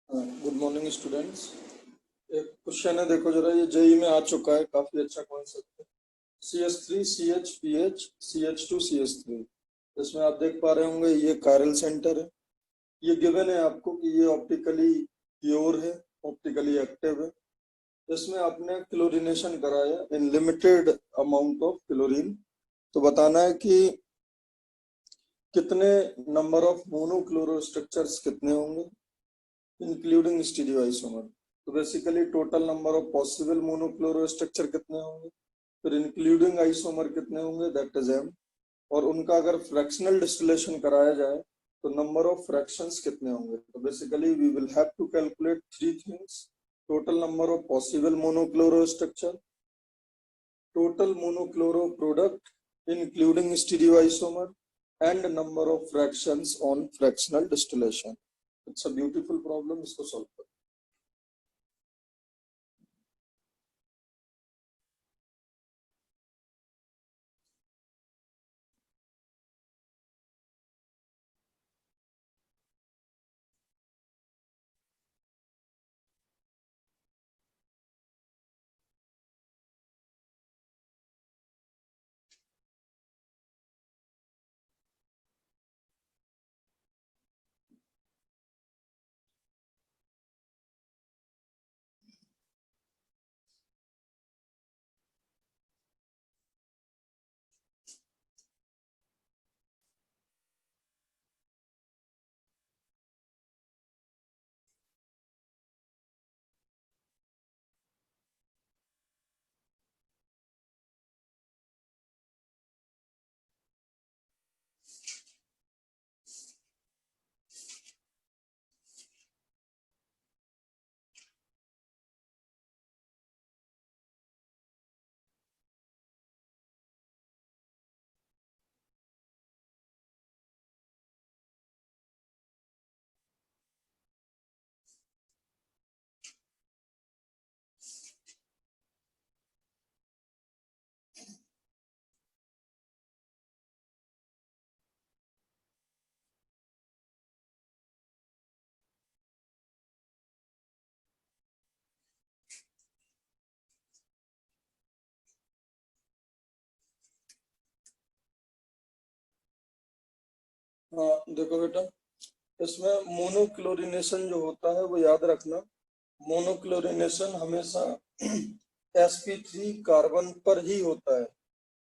Good morning students. एक question है, देखो जरा, ये जेई में आ चुका है, काफी अच्छा कॉन्सेप्ट है। CH3 CH PH CH2 CH3। इसमें आप देख पा रहे होंगे ये कायरल सेंटर है। ये गिवन है आपको कि ये ऑप्टिकली प्योर है, ऑप्टिकली एक्टिव है। इसमें आपने क्लोरीनेशन कराया in limited amount of chlorine. तो बताना है कि कितने नंबर ऑफ मोनोक्लोरो स्ट्रक्चर्स कितने होंगे इंक्लूडिंग स्टीरियोआइसोमर। तो basically total number of possible monochloro structure कितने होंगे, फिर इंक्लूडिंग आइसोमर कितने होंगे, दैट इज एम। और उनका अगर फ्रैक्शनल डिस्टिलेशन कराया जाए तो नंबर ऑफ फ्रैक्शंस कितने होंगे। तो basically we will have to calculate three things: total number of possible monochloro structure, total monochloro product including stereoisomer, and number of fractions on fractional distillation. It's a beautiful problem, इसको solve करो। हाँ देखो बेटा, इसमें monochlorination जो होता है वो याद रखना। मोनोक्लोरिनेशन हमेशा sp3 कार्बन पर ही होता है,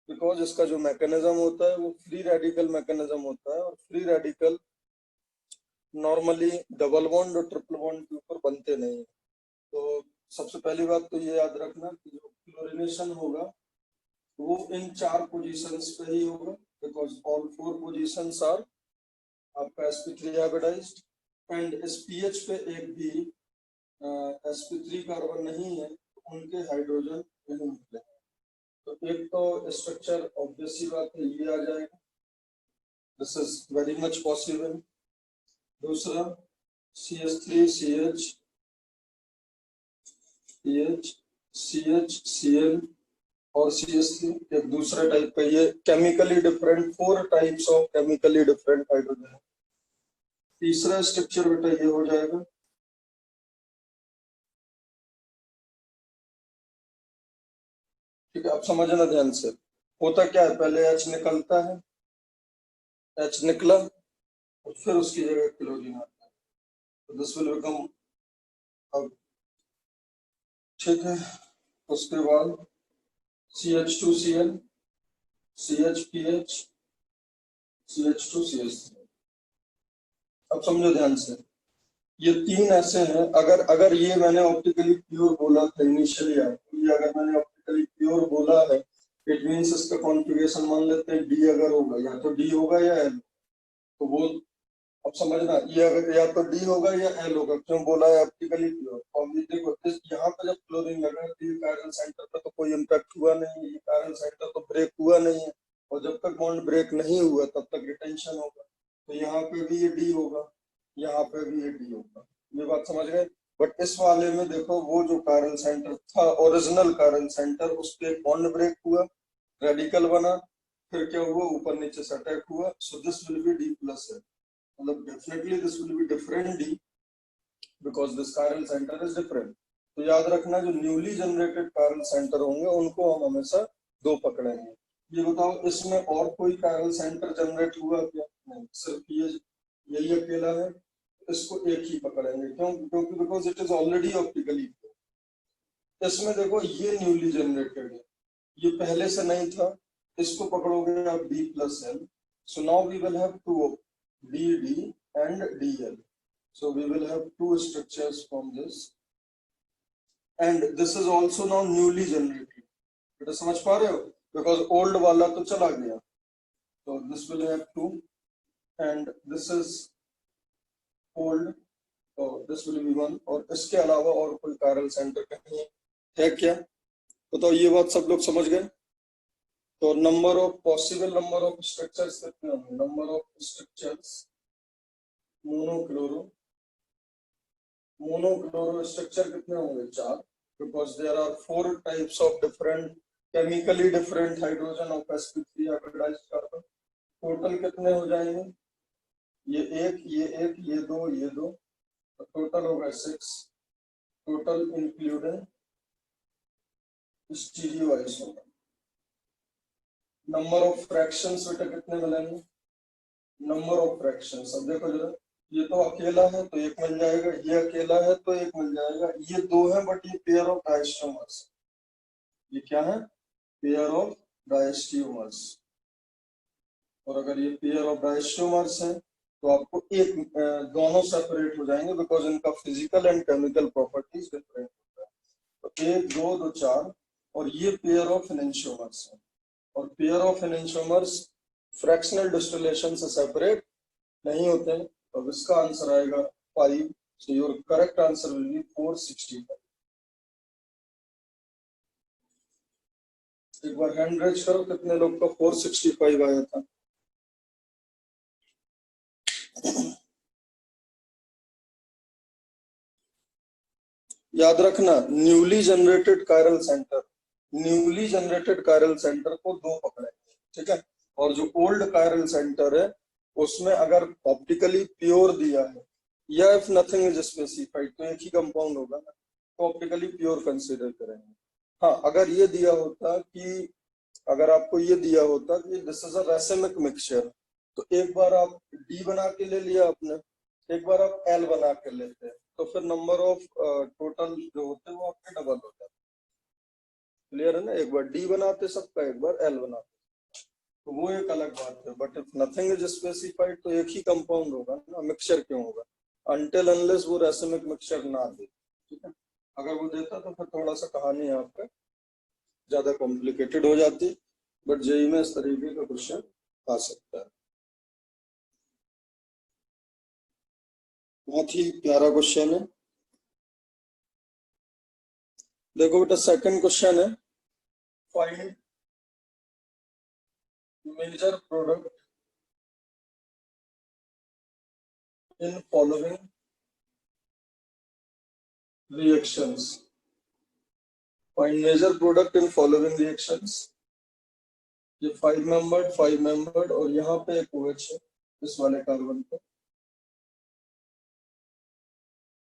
बिकॉज इसका जो मैकेनिज्म होता है वो फ्री रेडिकल मैकेनिज्म होता है, और free radical normally double bond और ट्रिपल बॉन्ड के ऊपर बनते नहीं है। तो सबसे पहली बात तो ये याद रखना कि जो क्लोरिनेशन होगा वो इन चार पोजीशंस पे ही होगा, because all four positions are आपका sp3 हाइब्रिडाइज्ड, एंड इस pH पे एक भी sp3 कार्बन नहीं है तो उनके हाइड्रोजन नहीं निकले। तो एक तो स्ट्रक्चर ऑब्वियस सी बात है ये आ जाएगा, this is very much possible. दूसरा CH3 CH PH CH Cl और CH3 एक दूसरा टाइप का, ये chemically different, four types of chemically different hydrogen है। तीसरा स्ट्रक्चर बेटा ये हो जाएगा, ठीक है, आप समझना ध्यान से। होता क्या है, पहले H निकलता है, H निकला और फिर उसकी जगह क्लोरीन आता है, तो दिस विल बिकम, अब ठीक है, उसके बाद CH2Cl CHPH CH2CH3। अब समझो ध्यान से, ये तीन ऐसे हैं, अगर अगर ये मैंने ऑप्टिकली प्योर बोला था इनिशियली आपको, ये अगर मैंने ऑप्टिकली प्योर बोला है, इट मींस इसका कॉन्फ़िगरेशन मान लेते हैं डी अगर होगा, या तो डी होगा या एल, तो वो अब समझना, ये अगर या तो डी होगा या एल होगा, क्यों बोला है ऑप्टिकली प्योर। और ये देखो यहाँ पे जब क्लोरीन लगा तो ये कायरल सेंटर पे तो कोई इम्पैक्ट हुआ नहीं, ये कायरल सेंटर तो ब्रेक हुआ नहीं है, और जब तक बॉन्ड ब्रेक नहीं हुआ तब तक रिटेंशन होगा। तो यहाँ पे भी ये डी होगा, यहाँ पे भी ये डी होगा, ये बात समझ गए। बट इस वाले में देखो, वो जो कायरल सेंटर था, ओरिजिनल कायरल सेंटर, उस पे बॉन्ड ब्रेक हुआ, रेडिकल बना, फिर क्या हुआ, ऊपर नीचे से अटैक हुआ, so this will be D plus है, मतलब definitely this will be different D, because this chiral centre is different. तो याद रखना जो न्यूली जनरेटेड कायरल सेंटर होंगे उनको हम हमेशा 2 पकड़ेंगे। ये बताओ इसमें और कोई कायरल सेंटर जनरेट हुआ क्या? नहीं, सिर्फ ये यही अकेला है, इसको एक ही पकड़ेंगे। क्यों? क्योंकि because it is already optically. इसमें देखो ये न्यूली जनरेटेड है, ये पहले से नहीं था, इसको पकड़ोगे आप D plus L। So now we will have two of DD and DL. So we will have 2 structures from this, and this is also now newly generated। बेटा समझ पा रहे हो? Because old वाला तो चला गया, so this will have 2, and this is old, so this will be 1। और इसके अलावा और कोई कायरल सेंटर कहीं है क्या? बताओ, ये बात सब लोग समझ गए? तो पॉसिबल नंबर ऑफ स्ट्रक्चर्स कितने होंगे? Number of structures monochloro structure कितने होंगे? 4, because there are 4 types of different chemically different hydrogen of sp3 hybridised carbon. Total कितने हो जाएंगे? ये 1, ये 2, ये 2, तो टोटल होगा 6। Total including stereo isomer. Number of fractions बेटा कितने मिलेंगे? नंबर ऑफ फ्रैक्शंस, अब देखो जरा, ये तो अकेला है तो 1 मिल जाएगा, ये अकेला है तो 1 मिल जाएगा, ये 2 है बट ये पेयर ऑफ डायस्टेरोमर्स। ये क्या है? Pair of diastereomers. और अगर ये पेयर ऑफ डायस्टेरोमर्स है तो आपको एक दोनों सेपरेट हो जाएंगे, बिकॉज इनका physical and chemical properties different होता है। तो 1 2 2 4, और ये पेयर ऑफ एनेंशियोमर्स है, और pair of enantiomers fractional distillation से सेपरेट नहीं होते हैं। तो इसका आंसर आएगा 5। So your correct answer will be 465। एक बार हैंड रेज करो, कितने लोग का 465 आया था? याद रखना, न्यूली जनरेटेड कायरल सेंटर को 2 पकड़ेंगे, ठीक है? और जो ओल्ड कायरल सेंटर है उसमें अगर ऑप्टिकली प्योर दिया है या इफ नथिंग इज स्पेसिफाइड तो एक ही कंपाउंड होगा ना, तो ऑप्टिकली प्योर कंसीडर करेंगे। हाँ, अगर ये दिया होता कि अगर आपको ये दिया होता कि दिस इज अ रैसेमिक मिक्सचर, तो एक बार आप डी बना के ले लिया आपने, एक बार आप एल बना के लेते, तो फिर नंबर ऑफ टोटल जो होते हैं वो आपके डबल हो जाते। क्लियर है ना? एक बार डी बनाते सबका, एक बार एल बनाते, तो वो एक अलग बात है। But if nothing is specified तो एक ही कंपाउंड होगा ना, मिक्सचर क्यों होगा? अनटिल अनलेस वो रैसेमिक मिक्सचर ना दे, ठीक है? अगर वो देता तो फिर थोड़ा सा कहानी आपका ज्यादा कॉम्प्लिकेटेड हो जाती, बट जेई में इस तरीके का क्वेश्चन आ सकता है। बहुत ही प्यारा क्वेश्चन है। देखो बेटा, सेकंड क्वेश्चन है, find major product in following reactions. Find major product in following reactions. ये 5 मेंबर्ड और यहाँ पे एक OH है इस वाले कार्बन पे।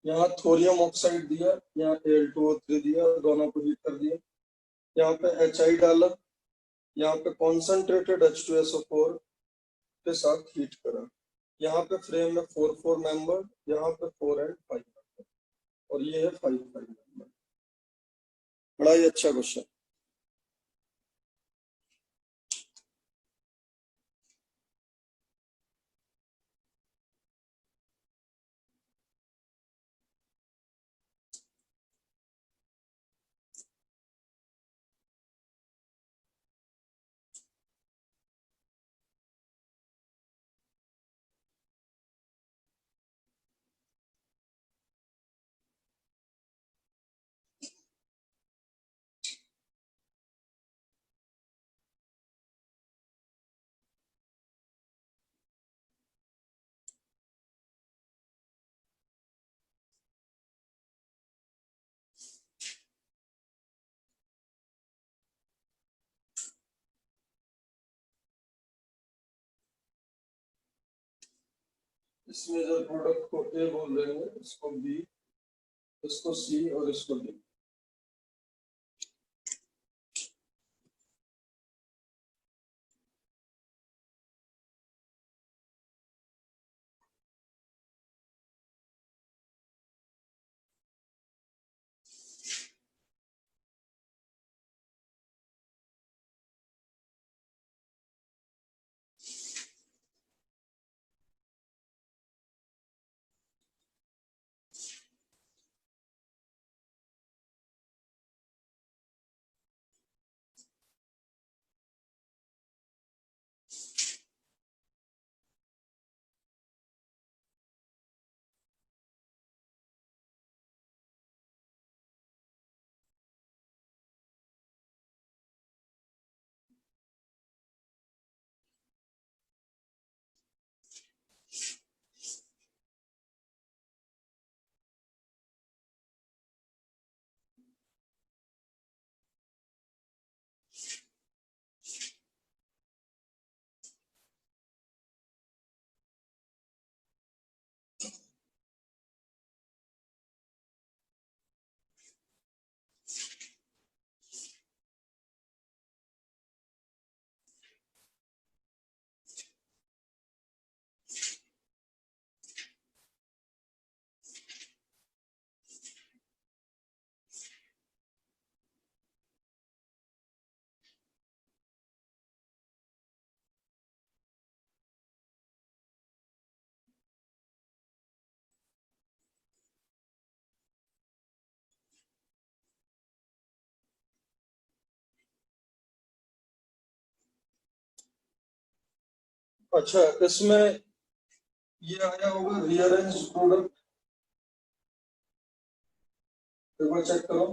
यहाँ थोरियम ऑक्साइड दिया, यहाँ Al2O3 दिया, दोनों को हीट कर दिया। यहाँ पे HI डाला, यहाँ पे कॉन्सेंट्रेटेड H2SO4 के साथ हीट करा। यहाँ पे फ्रेम में 4 मेंबर, यहाँ पे 4 and 5 मेंबर, और ये है 5 मेंबर। बड़ा ही अच्छा क्वेश्चन। इसमें जो प्रोडक्ट को A बोल देंगे, इसको B, इसको सी और इसको डी। अच्छा, इसमें ये आया होगा रीअरेंज प्रोडक्ट, एक बार चेक करो।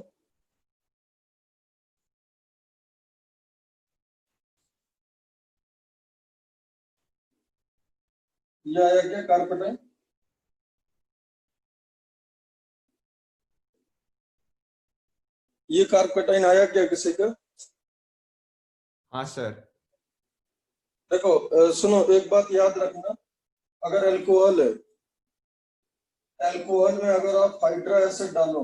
ये आया क्या कार्पेटाइन? ये कार्पेटाइन आया क्या किसी का? हाँ सर। देखो सुनो, एक बात याद रखना, अगर अल्कोहल है, अल्कोहल में अगर आप हाइड्रा एसिड डालो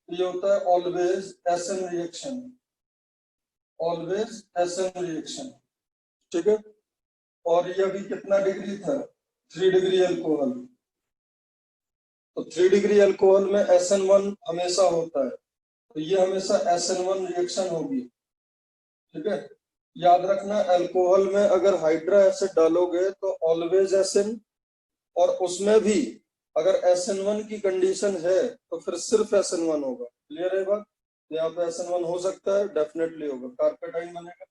तो ये होता है always SN reaction, always SN reaction, ठीक है। और ये अभी कितना डिग्री था? 3 डिग्री अल्कोहल। तो 3 डिग्री अल्कोहल में SN1 हमेशा होता है, तो ये हमेशा SN1 रिएक्शन होगी, ठीक है। याद रखना, अल्कोहल में अगर हाइड्रा एसिड डालोगे तो ऑलवेज एसएन, और उसमें भी अगर SN1 की कंडीशन है तो फिर सिर्फ SN1 होगा। क्लियर है बात? यहाँ पे SN1 हो सकता है, डेफिनेटली होगा, कार्पेटाइन बनेगा।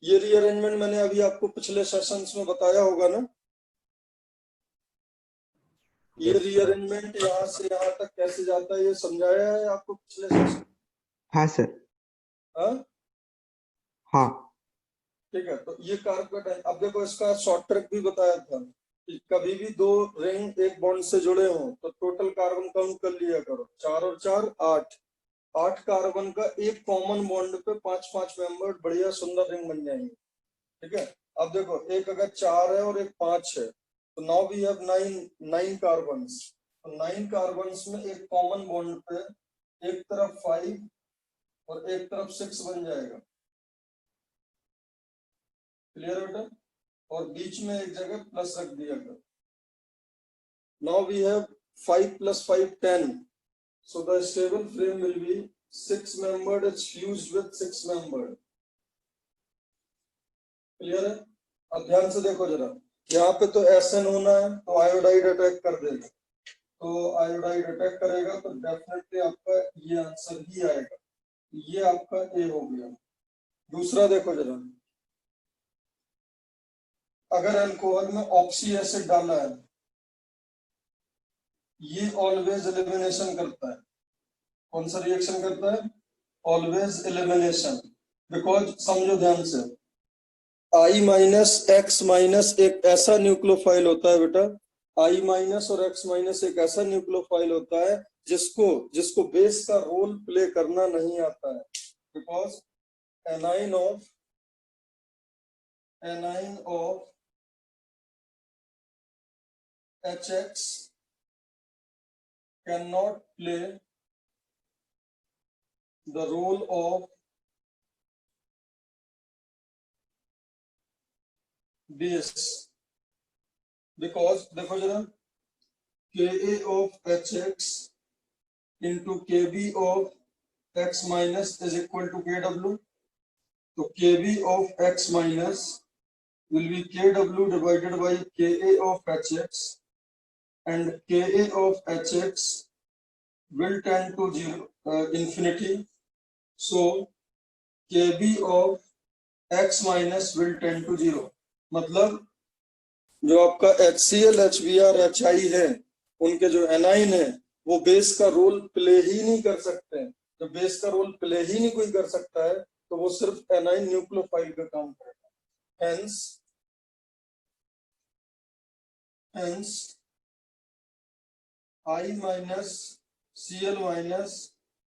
ये रीअरेंजमेंट मैंने अभी आपको पिछले सेशंस में बताया होगा ना। ये Yes, sir. रीअरेंजमेंट यहाँ से यहाँ तक कैसे जाता है ये समझाया है आपको पिछले सेशन। हाँ सर। हाँ हाँ ठीक है, तो ये कार्पेटाइन। अब देखो इसका शॉर्ट ट्रिक भी बताया था कि कभी भी दो रिंग एक बॉन्ड से जुड़े हों तो टोटल कार्बन काउंट कर लिया करो, 4 और 4 8। 8 कार्बन का एक कॉमन बॉन्ड पे 5-5 मेंबर बढ़िया सुंदर रिंग बन जाएंगे, ठीक है। अब देखो, एक अगर 4 है और एक 5 है तो नाउ वी हैव 9 कार्बन्स। तो 9 कार्बन्स में एक कॉमन बॉन्ड पे एक तरफ 5 और एक तरफ 6 बन जाएगा। क्लियर बेटा? और बीच में एक जगह प्लस रख दिया कर। Now we have 5 + 5 10, so the stable frame will be 6 membered, it's fused with 6 membered। Clear है? अब ध्यान से देखो जरा, यहाँ पे तो SN होना है तो आयोडाइड अटैक कर देगा, तो आयोडाइड अटैक करेगा तो डेफिनेटली आपका ये आंसर ही आएगा। ये आपका ए हो गया। दूसरा देखो जरा, अगर अल्कोहल में ऑक्सी एसिड डाला है, ये ऑलवेज एलिमिनेशन करता है। कौन सा रिएक्शन करता है? Always elimination. बिकॉज समझो ध्यान से, I-X- एक ऐसा न्यूक्लियोफाइल होता है बेटा, I- और X- एक ऐसा न्यूक्लियोफाइल होता है जिसको जिसको बेस का रोल प्ले करना नहीं आता है। Because A9 of HX cannot play the role of base because देखो जरा Ka of Hx into Kb of x minus is equal to Kw. तो Kb of x minus will be Kw divided by Ka of Hx, and Ka of Hx will tend to infinity. So Kb of x minus will tend to 0. मतलब जो आपका HCl, HBr, HI है, उनके जो A9 है वो base का role play ही नहीं कर सकते हैं। जब बेस का रोल प्ले ही नहीं कोई कर सकता है तो वो सिर्फ एनाइन न्यूक्लियोफाइल का काम करेगा। Hence I minus Cl minus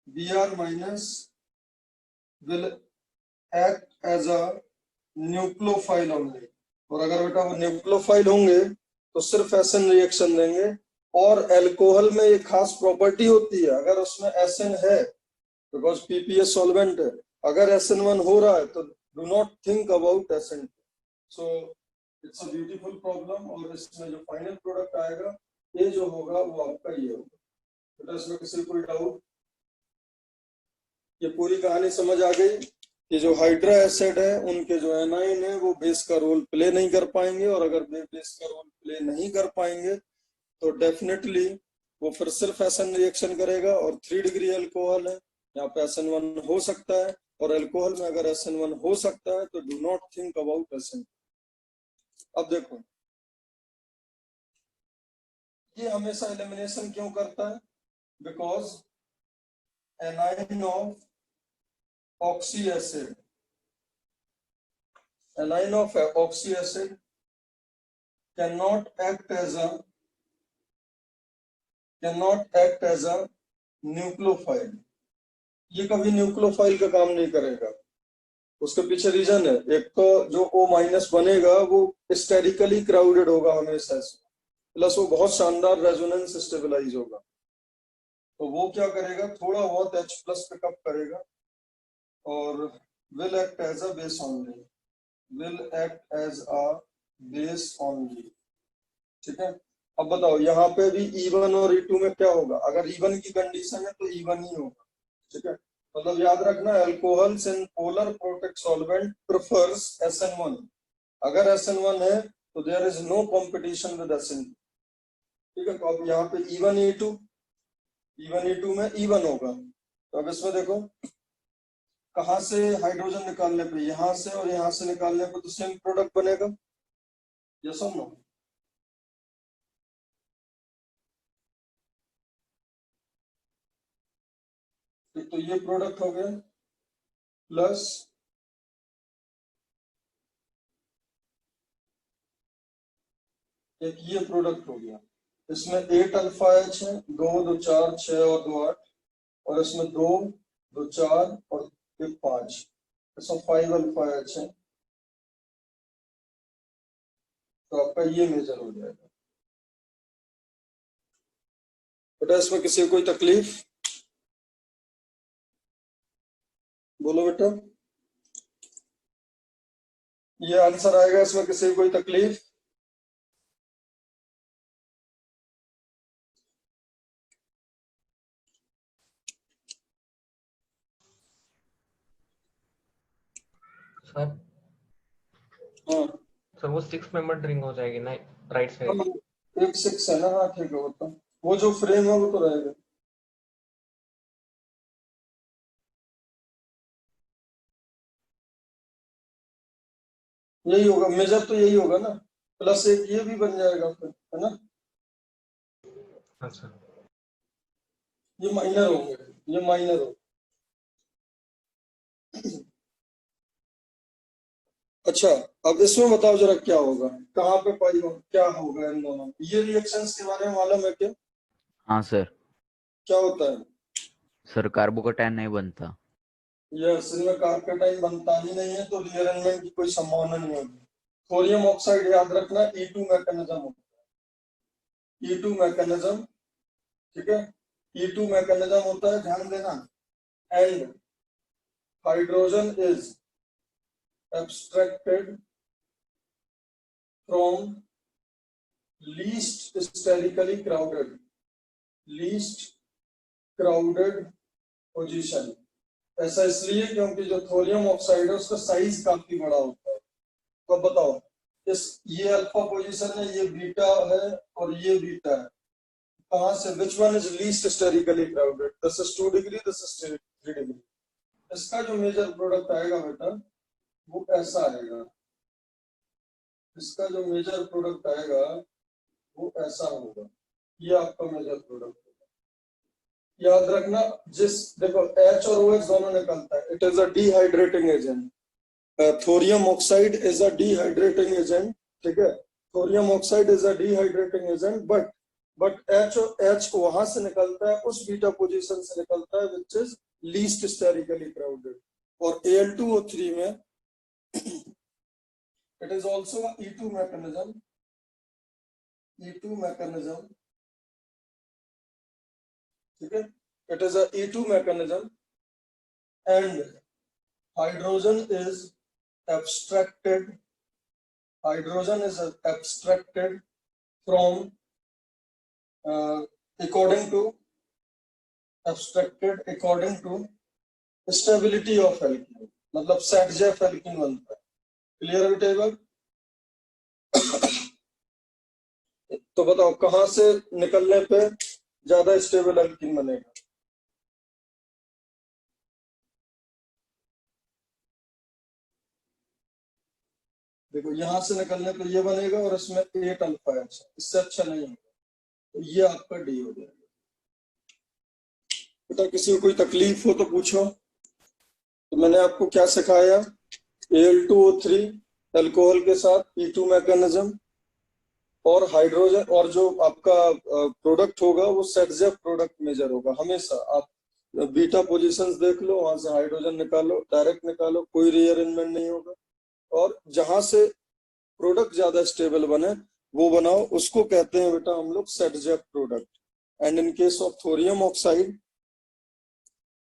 Br minus will act as a nucleophile only। और अगर बेटा वो न्यूक्लियोफाइल होंगे तो सिर्फ एसएन रिएक्शन देंगे। और अल्कोहल में एक खास प्रॉपर्टी होती है, अगर उसमें एसएन है, बिकॉज पीपीएस सॉल्वेंट है, अगर SN1 हो रहा है तो do not think about SN2। So it's a beautiful problem. और इसमें जो फाइनल प्रोडक्ट आएगा ये जो होगा वो आपका ये होगा। बेटा इसमें किसी कोई डाउट? ये पूरी कहानी समझ आ गई कि जो हाइड्रा एसिड है उनके जो एनाइन है वो बेस का रोल प्ले नहीं कर पाएंगे, और अगर बेस का रोल प्ले नहीं कर पाएंगे तो डेफिनेटली वो फिर सिर्फ एसएन रिएक्शन करेगा। और 3 डिग्री अल्कोहल है, यहाँ पे SN1 हो सकता है, और अल्कोहल में अगर SN1 हो सकता है तो do not think about SN। अब देखो ये हमेशा एलिमिनेशन क्यों करता है? Because A9 of oxy acid, A9 of oxy acid cannot act as a nucleophile. ये कभी न्यूक्लियोफाइल का काम नहीं करेगा। उसके पीछे रीजन है, एक तो जो O- बनेगा वो स्टेरिकली क्राउडेड होगा हमेशा से, प्लस वो बहुत शानदार रेजोनेंस स्टेबलाइज होगा। तो वो क्या करेगा, थोड़ा बहुत H+ पिकअप करेगा और will act as a base only, will act as a base only. ठीक है। अब बताओ यहाँ पे भी E1 और E2 में क्या होगा? अगर E1 की कंडीशन है तो E1 ही होगा। ठीक है, मतलब याद रखना alcohols in polar protic solvent prefers SN1। अगर SN1 है तो there is no competition with SN2। ठीक है, तो अब यहाँ पे E1 E2 में E1 होगा। तो अब इसमें देखो कहाँ से हाइड्रोजन निकालने पे, यहाँ से और यहाँ से निकालने पे तो सेम प्रोडक्ट बनेगा। यस और नो? तो ये प्रोडक्ट हो गया प्लस एक ये प्रोडक्ट हो गया। इसमें 8 अल्फा H है, 2 2 4 6 और 2 8, और इसमें 2 2 4 और 1 5, इसमें 5 अल्फा H है। तो आपका ये मेजर हो जाएगा। बेटा इसमें किसी को कोई तकलीफ? बोलो बेटा, ये आंसर आएगा, इसमें किसी को कोई तकलीफ? सर हाँ सर वो 6 मेंबर ड्रिंक हो जाएगी ना राइट साइड? हाँ, 1 6 है ना। हाँ ठीक है, वो जो फ्रेम है वो तो रहेगा। यही होगा मेजर, तो यही होगा ना, प्लस एक ये भी बन जाएगा फिर, है ना। अच्छा ये माइनर होंगे, ये माइनर हो। अच्छा अब इसमें बताओ जरा क्या होगा, कहाँ पे पाई हो, क्या होगा इन दोनों? ये रिएक्शंस के बारे में मालूम है क्या? हाँ सर। क्या होता है? सर कार्बोकैटायन नहीं बनता। यस, इनमें कार्बोकैटायन बनता ही नहीं है, तो रीअरेंजमेंट की कोई संभावना नहीं होगी। थोरियम ऑक्साइड याद रखना E2 मैकेनिज्म होता है, E2 मैकेनिज्म। ठीक है, E2 मैकेनिज्म होता है, ध्यान देना, and hydrogen is abstracted from least sterically crowded position। ऐसा इसलिए क्योंकि जो थोरियम ऑक्साइड है उसका साइज काफी बड़ा होता है। तो बताओ, इस ये अल्फा पोजीशन है, ये बीटा है और ये बीटा है, कहां से, which one is least sterically crowded? This is 2 degree, this is 3 degree. इसका जो मेजर प्रोडक्ट आएगा बेटा वो ऐसा आएगा, इसका जो मेजर प्रोडक्ट आएगा वो ऐसा होगा, ये आपका मेजर प्रोडक्ट होगा। याद रखना, देखो H और OH दोनों निकलता है, it is a dehydrating agent. Thorium oxide is a dehydrating agent, ठीक है, thorium oxide is a dehydrating agent, but H वहां से निकलता है, उस बीटा पोजीशन से निकलता है which is least sterically crowded. और Al2O3 में it is also a E2 mechanism, ठीक है, it is a E2 mechanism and hydrogen is abstracted from according to stability of alkene, मतलब सेट-जेफ एल्कीन बनता है। क्लियर है बेटा? तो बताओ कहां से निकलने पे ज्यादा स्टेबल एल्कीन बनेगा? देखो यहां से निकलने पे ये बनेगा और इसमें 8 अल्फा है, इससे अच्छा नहीं होगा, तो ये आपका डी हो जाएगा। बेटा किसी को कोई तकलीफ हो तो पूछो। तो मैंने आपको क्या सिखाया, Al2O3 अल्कोहल के साथ E2 मैकेनिज्म, और हाइड्रोजन, और जो आपका प्रोडक्ट होगा वो सेट-जेफ प्रोडक्ट मेजर होगा हमेशा। आप बीटा पोजीशंस देख लो, वहां से हाइड्रोजन निकालो, डायरेक्ट निकालो, कोई रीअरेंजमेंट नहीं होगा, और जहां से प्रोडक्ट ज्यादा स्टेबल बने वो बनाओ, उसको कहते हैं बेटा हम लोग Saytzeff product. And in case of thorium oxide,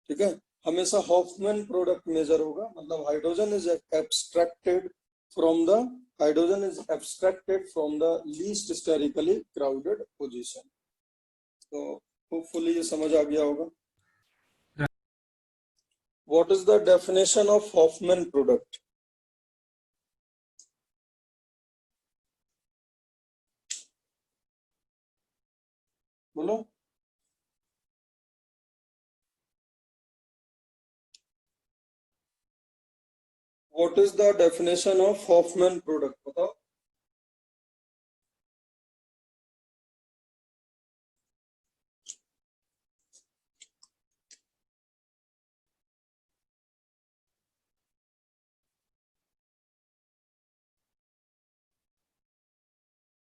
ठीक है, हमेशा हॉफमैन प्रोडक्ट मेजर होगा, मतलब hydrogen is abstracted from the least sterically crowded position. तो होपफुली ये समझ आ गया होगा। What is the definition of Hofmann product? बोलो। What is the definition of Hoffman product? बताओ।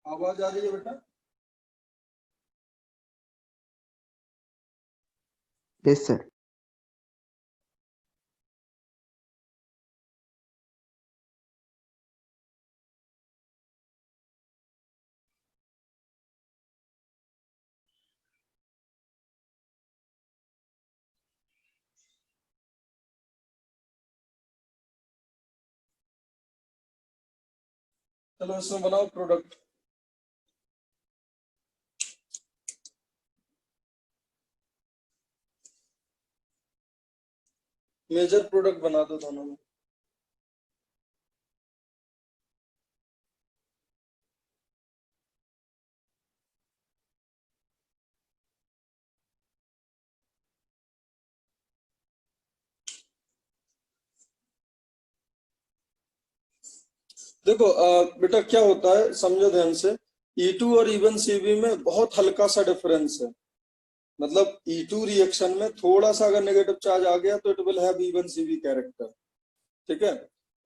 आवाज आ रही है बेटा? yes sir, चलो इसमें बनाओ प्रोडक्ट। मेजर प्रोडक्ट बना दो दोनों में। देखो बेटा क्या होता है, समझो ध्यान से, E2 और E1 CV में बहुत हल्का सा डिफरेंस है, मतलब E2 रिएक्शन में थोड़ा सा अगर नेगेटिव चार्ज आ गया तो it will have E1 CV character, ठीक है।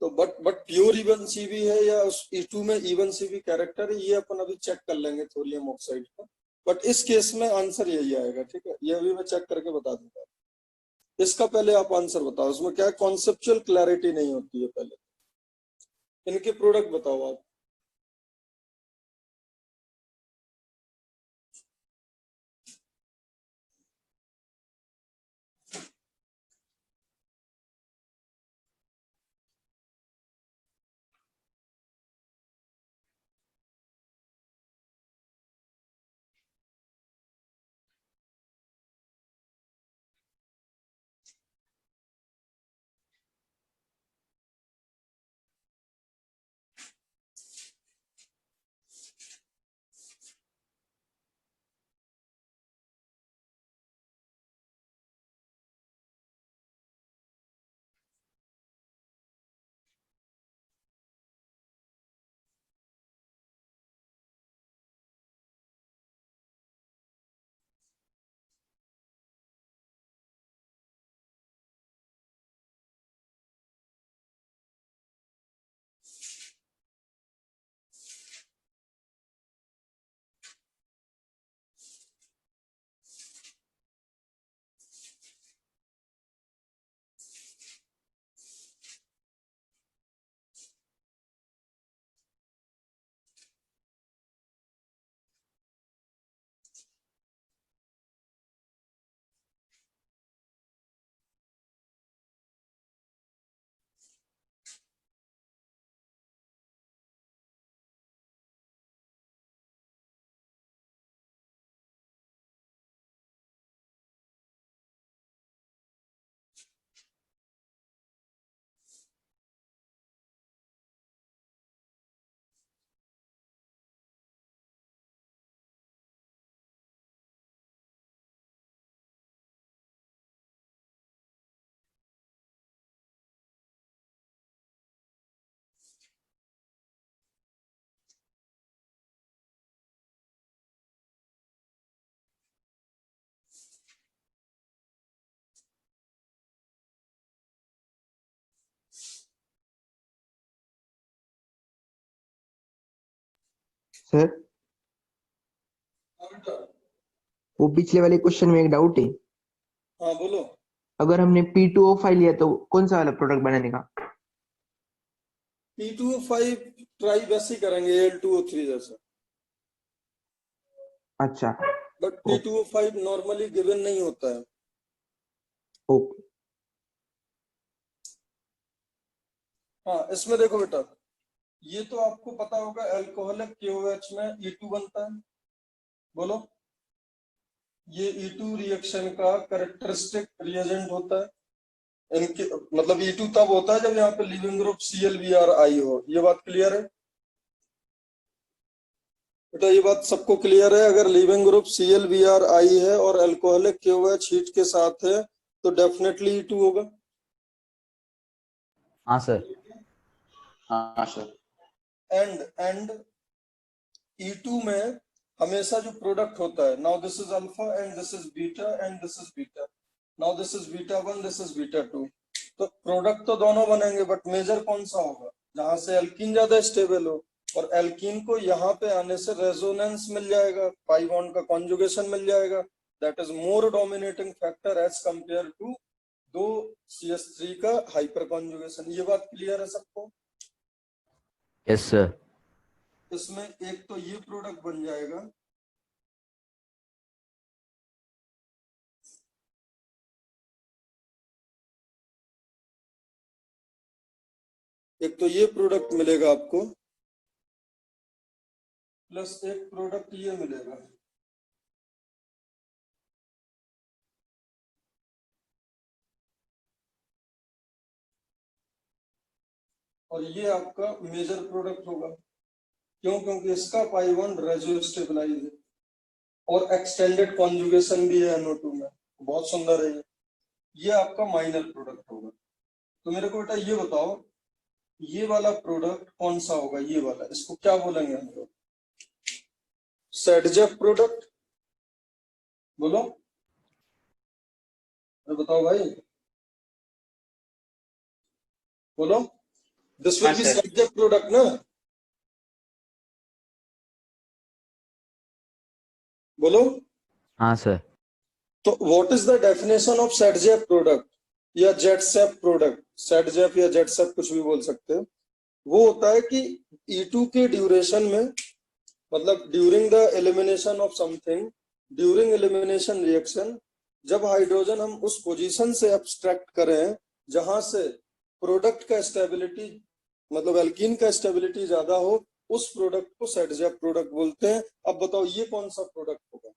तो बट प्योर E1 CV है या उस E2 में E1 CV कैरेक्टर है, ये अपन अभी चेक कर लेंगे थोरियम ऑक्साइड का, बट इस केस में आंसर यही आएगा, ठीक है, ये अभी मैं चेक करके बता दूंगा। इसका पहले आप आंसर बताओ, उसमें क्या कॉन्सेप्चुअल क्लैरिटी नहीं होती है। पहले इनके प्रोडक्ट बताओ आप। सर हाँ बेटा, वो पिछले वाले क्वेश्चन में एक डाउट है। हाँ बोलो। अगर हमने P2O5 लिया तो कौन सा वाला प्रोडक्ट बनाने का? P2O5 ट्राई वैसे ही करेंगे Al2O3 जैसा, अच्छा बट P2O5 नॉर्मली गिवन नहीं होता है। ओके। हाँ इसमें देखो बेटा, ये तो आपको पता होगा अल्कोहलिक KOH में E2 बनता है। बोलो, ये E2 रिएक्शन का कैरेक्टरिस्टिक रिएजेंट होता है। इनके मतलब E2 तब होता है जब यहाँ पे लीविंग ग्रुप ClBrI हो। ये बात क्लियर है बेटा? ये बात सबको क्लियर है? अगर लीविंग ग्रुप ClBrI है और अल्कोहलिक KOH हीट के साथ है तो डेफिनेटली E2 होगा। हाँ सर। हाँ सर। एंड E2 में हमेशा जो प्रोडक्ट होता है, now this is alpha and this is beta and this is beta, now this is beta 1 this is beta 2, तो प्रोडक्ट तो दोनों बनेंगे बट मेजर कौन सा होगा? जहां से एल्कीन ज्यादा स्टेबल हो, और एल्कीन को यहाँ पे आने से रेजोनेंस मिल जाएगा, पाई बॉन्ड का कॉन्जुगेशन मिल जाएगा, that is more dominating factor as compare to दो CH3 का हाइपर कॉन्जुगेशन। ये बात क्लियर है सबको? Yes sir. इसमें एक तो ये प्रोडक्ट बन जाएगा, एक तो ये प्रोडक्ट मिलेगा आपको, प्लस एक प्रोडक्ट ये मिलेगा। और ये आपका मेजर प्रोडक्ट होगा। क्यों? क्योंकि इसका पाई बॉन्ड रेजियो स्टेबलाइज है और एक्सटेंडेड कॉन्जुगेशन भी है NO2 में, बहुत सुंदर है ये आपका माइनर प्रोडक्ट होगा। तो मेरे को बेटा ये बताओ, ये वाला प्रोडक्ट कौन सा होगा? ये वाला, इसको क्या बोलेंगे हम लोग? सेडजेफ प्रोडक्ट। बोलो, बताओ भाई, बोलो। दिस विल हाँ बी सर। सेडजेफ प्रोडक्ट ना? बोलो। हाँ सर। तो what is the definition of सेडजेफ product या जेटसेफ प्रोडक्ट? सेडजेफ या जेटसेफ कुछ भी बोल सकते हो। वो होता है कि E2 के ड्यूरेशन में, मतलब during the elimination of something, during elimination reaction, जब हाइड्रोजन हम उस पोजीशन से एब्स्ट्रैक्ट करें जहां से प्रोडक्ट का स्टेबिलिटी, मतलब एल्कीन का स्टेबिलिटी ज्यादा हो, उस प्रोडक्ट को सेडजेफ प्रोडक्ट बोलते हैं। अब बताओ ये कौन सा प्रोडक्ट होगा?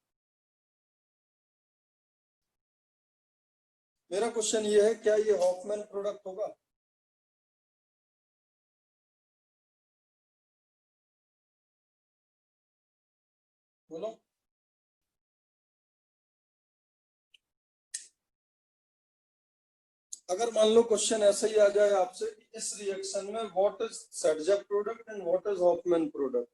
मेरा क्वेश्चन ये है, क्या ये हॉफमैन प्रोडक्ट होगा? बोलो। अगर मान लो क्वेश्चन ऐसा ही आ जाए आपसे कि इस रिएक्शन में what is Saytzeff product and what is Hofmann product,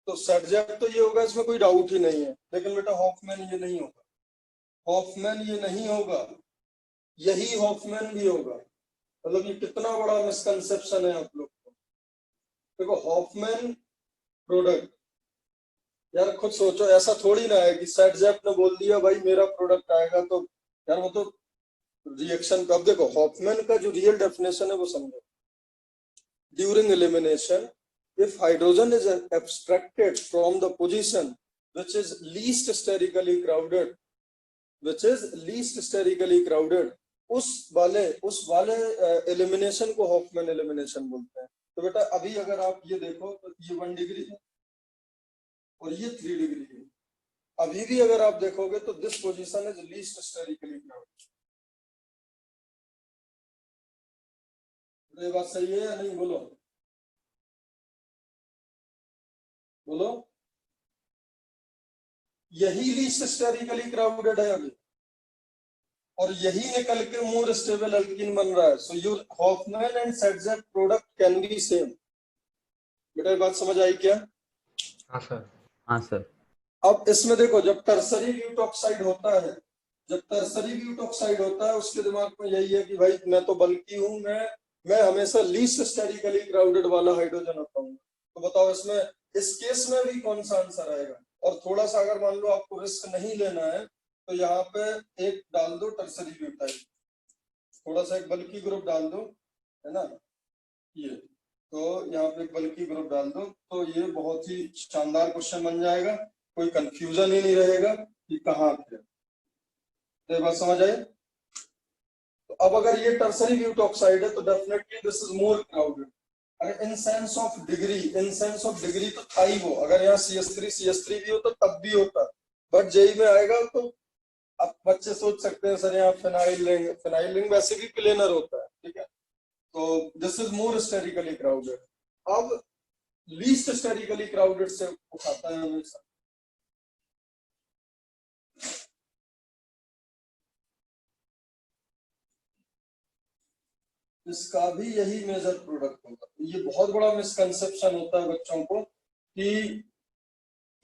तो सेडजेफ तो ये होगा, इसमें कोई डाउट ही नहीं है। लेकिन बेटा हॉफमैन ये नहीं होगा, हॉफमैन ये नहीं होगा, यही हॉफमैन भी होगा। मतलब ये कितना बड़ा मिसकंसेप्शन है आप लोग को। देखो हॉफमैन प्रोडक्ट, यार खुद सोचो, ऐसा थोड़ी ना है कि सेडजेफ ने बोल दिया भाई मेरा प्रोडक्ट आएगा तो, यार वो तो रिएक्शन का। अब देखो हॉफमैन का जो रियल डेफिनेशन है वो समझो। During elimination, if hydrogen is abstracted from the position which is least sterically crowded, उस वाले एलिमिनेशन को हॉफमैन एलिमिनेशन बोलते हैं। तो बेटा अभी अगर आप ये देखो तो ये 1 डिग्री है और ये 3 डिग्री है। अभी भी अगर आप देखोगे तो this position is least sterically crowded. ये बात सही है या नहीं? बोलो बोलो। यही लीस्ट स्टेरिकली क्राउडेड है अभी, और यही निकल के मोर स्टेबल एल्कीन बन रहा है। So your Hofmann and Saytzeff product can be same. बेटा ये बात समझ आई क्या? हाँ सर। हाँ सर। अब इसमें देखो, जब टर्सरी ब्यूटॉक्साइड होता है, उसके दिमाग में यही है कि भाई मैं तो बल्कि हूं, मैं हमेशा लीस्ट स्टेरिकली क्राउडेड वाला हाइड्रोजन होता हूँ। तो बताओ इसमें इस केस में भी कौन सा आंसर आएगा? और थोड़ा सा अगर मान लो आपको रिस्क नहीं लेना है तो यहाँ पे एक डाल दो टर्सरी ब्यूटाइल, थोड़ा सा एक बल्कि ग्रुप डाल दो, है ना, ये तो यहाँ पे एक बल्कि ग्रुप डाल दो, तो ये बहुत ही शानदार क्वेश्चन बन जाएगा, कोई कंफ्यूजन ही नहीं रहेगा कि कहाँ पे। तो बात समझ आए? तो अब अगर ये टर्सरी ब्यूटॉक्साइड है तो definitely this is more crowded. अगर इन सेंस ऑफ डिग्री तो था ही वो, अगर यहाँ CS3 भी होता तब भी होता, बट जेई में आएगा तो अब बच्चे सोच सकते हैं सर यहाँ फिनाइल रिंग वैसे भी प्लेनर होता है, ठीक है, तो this is more sterically crowded. अब लीस्ट स्टेरिकली क्राउडेड से उठाता है हमेशा। इसका भी यही मेजर प्रोडक्ट होगा। ये बहुत बड़ा मिसकंसेप्शन होता है बच्चों को कि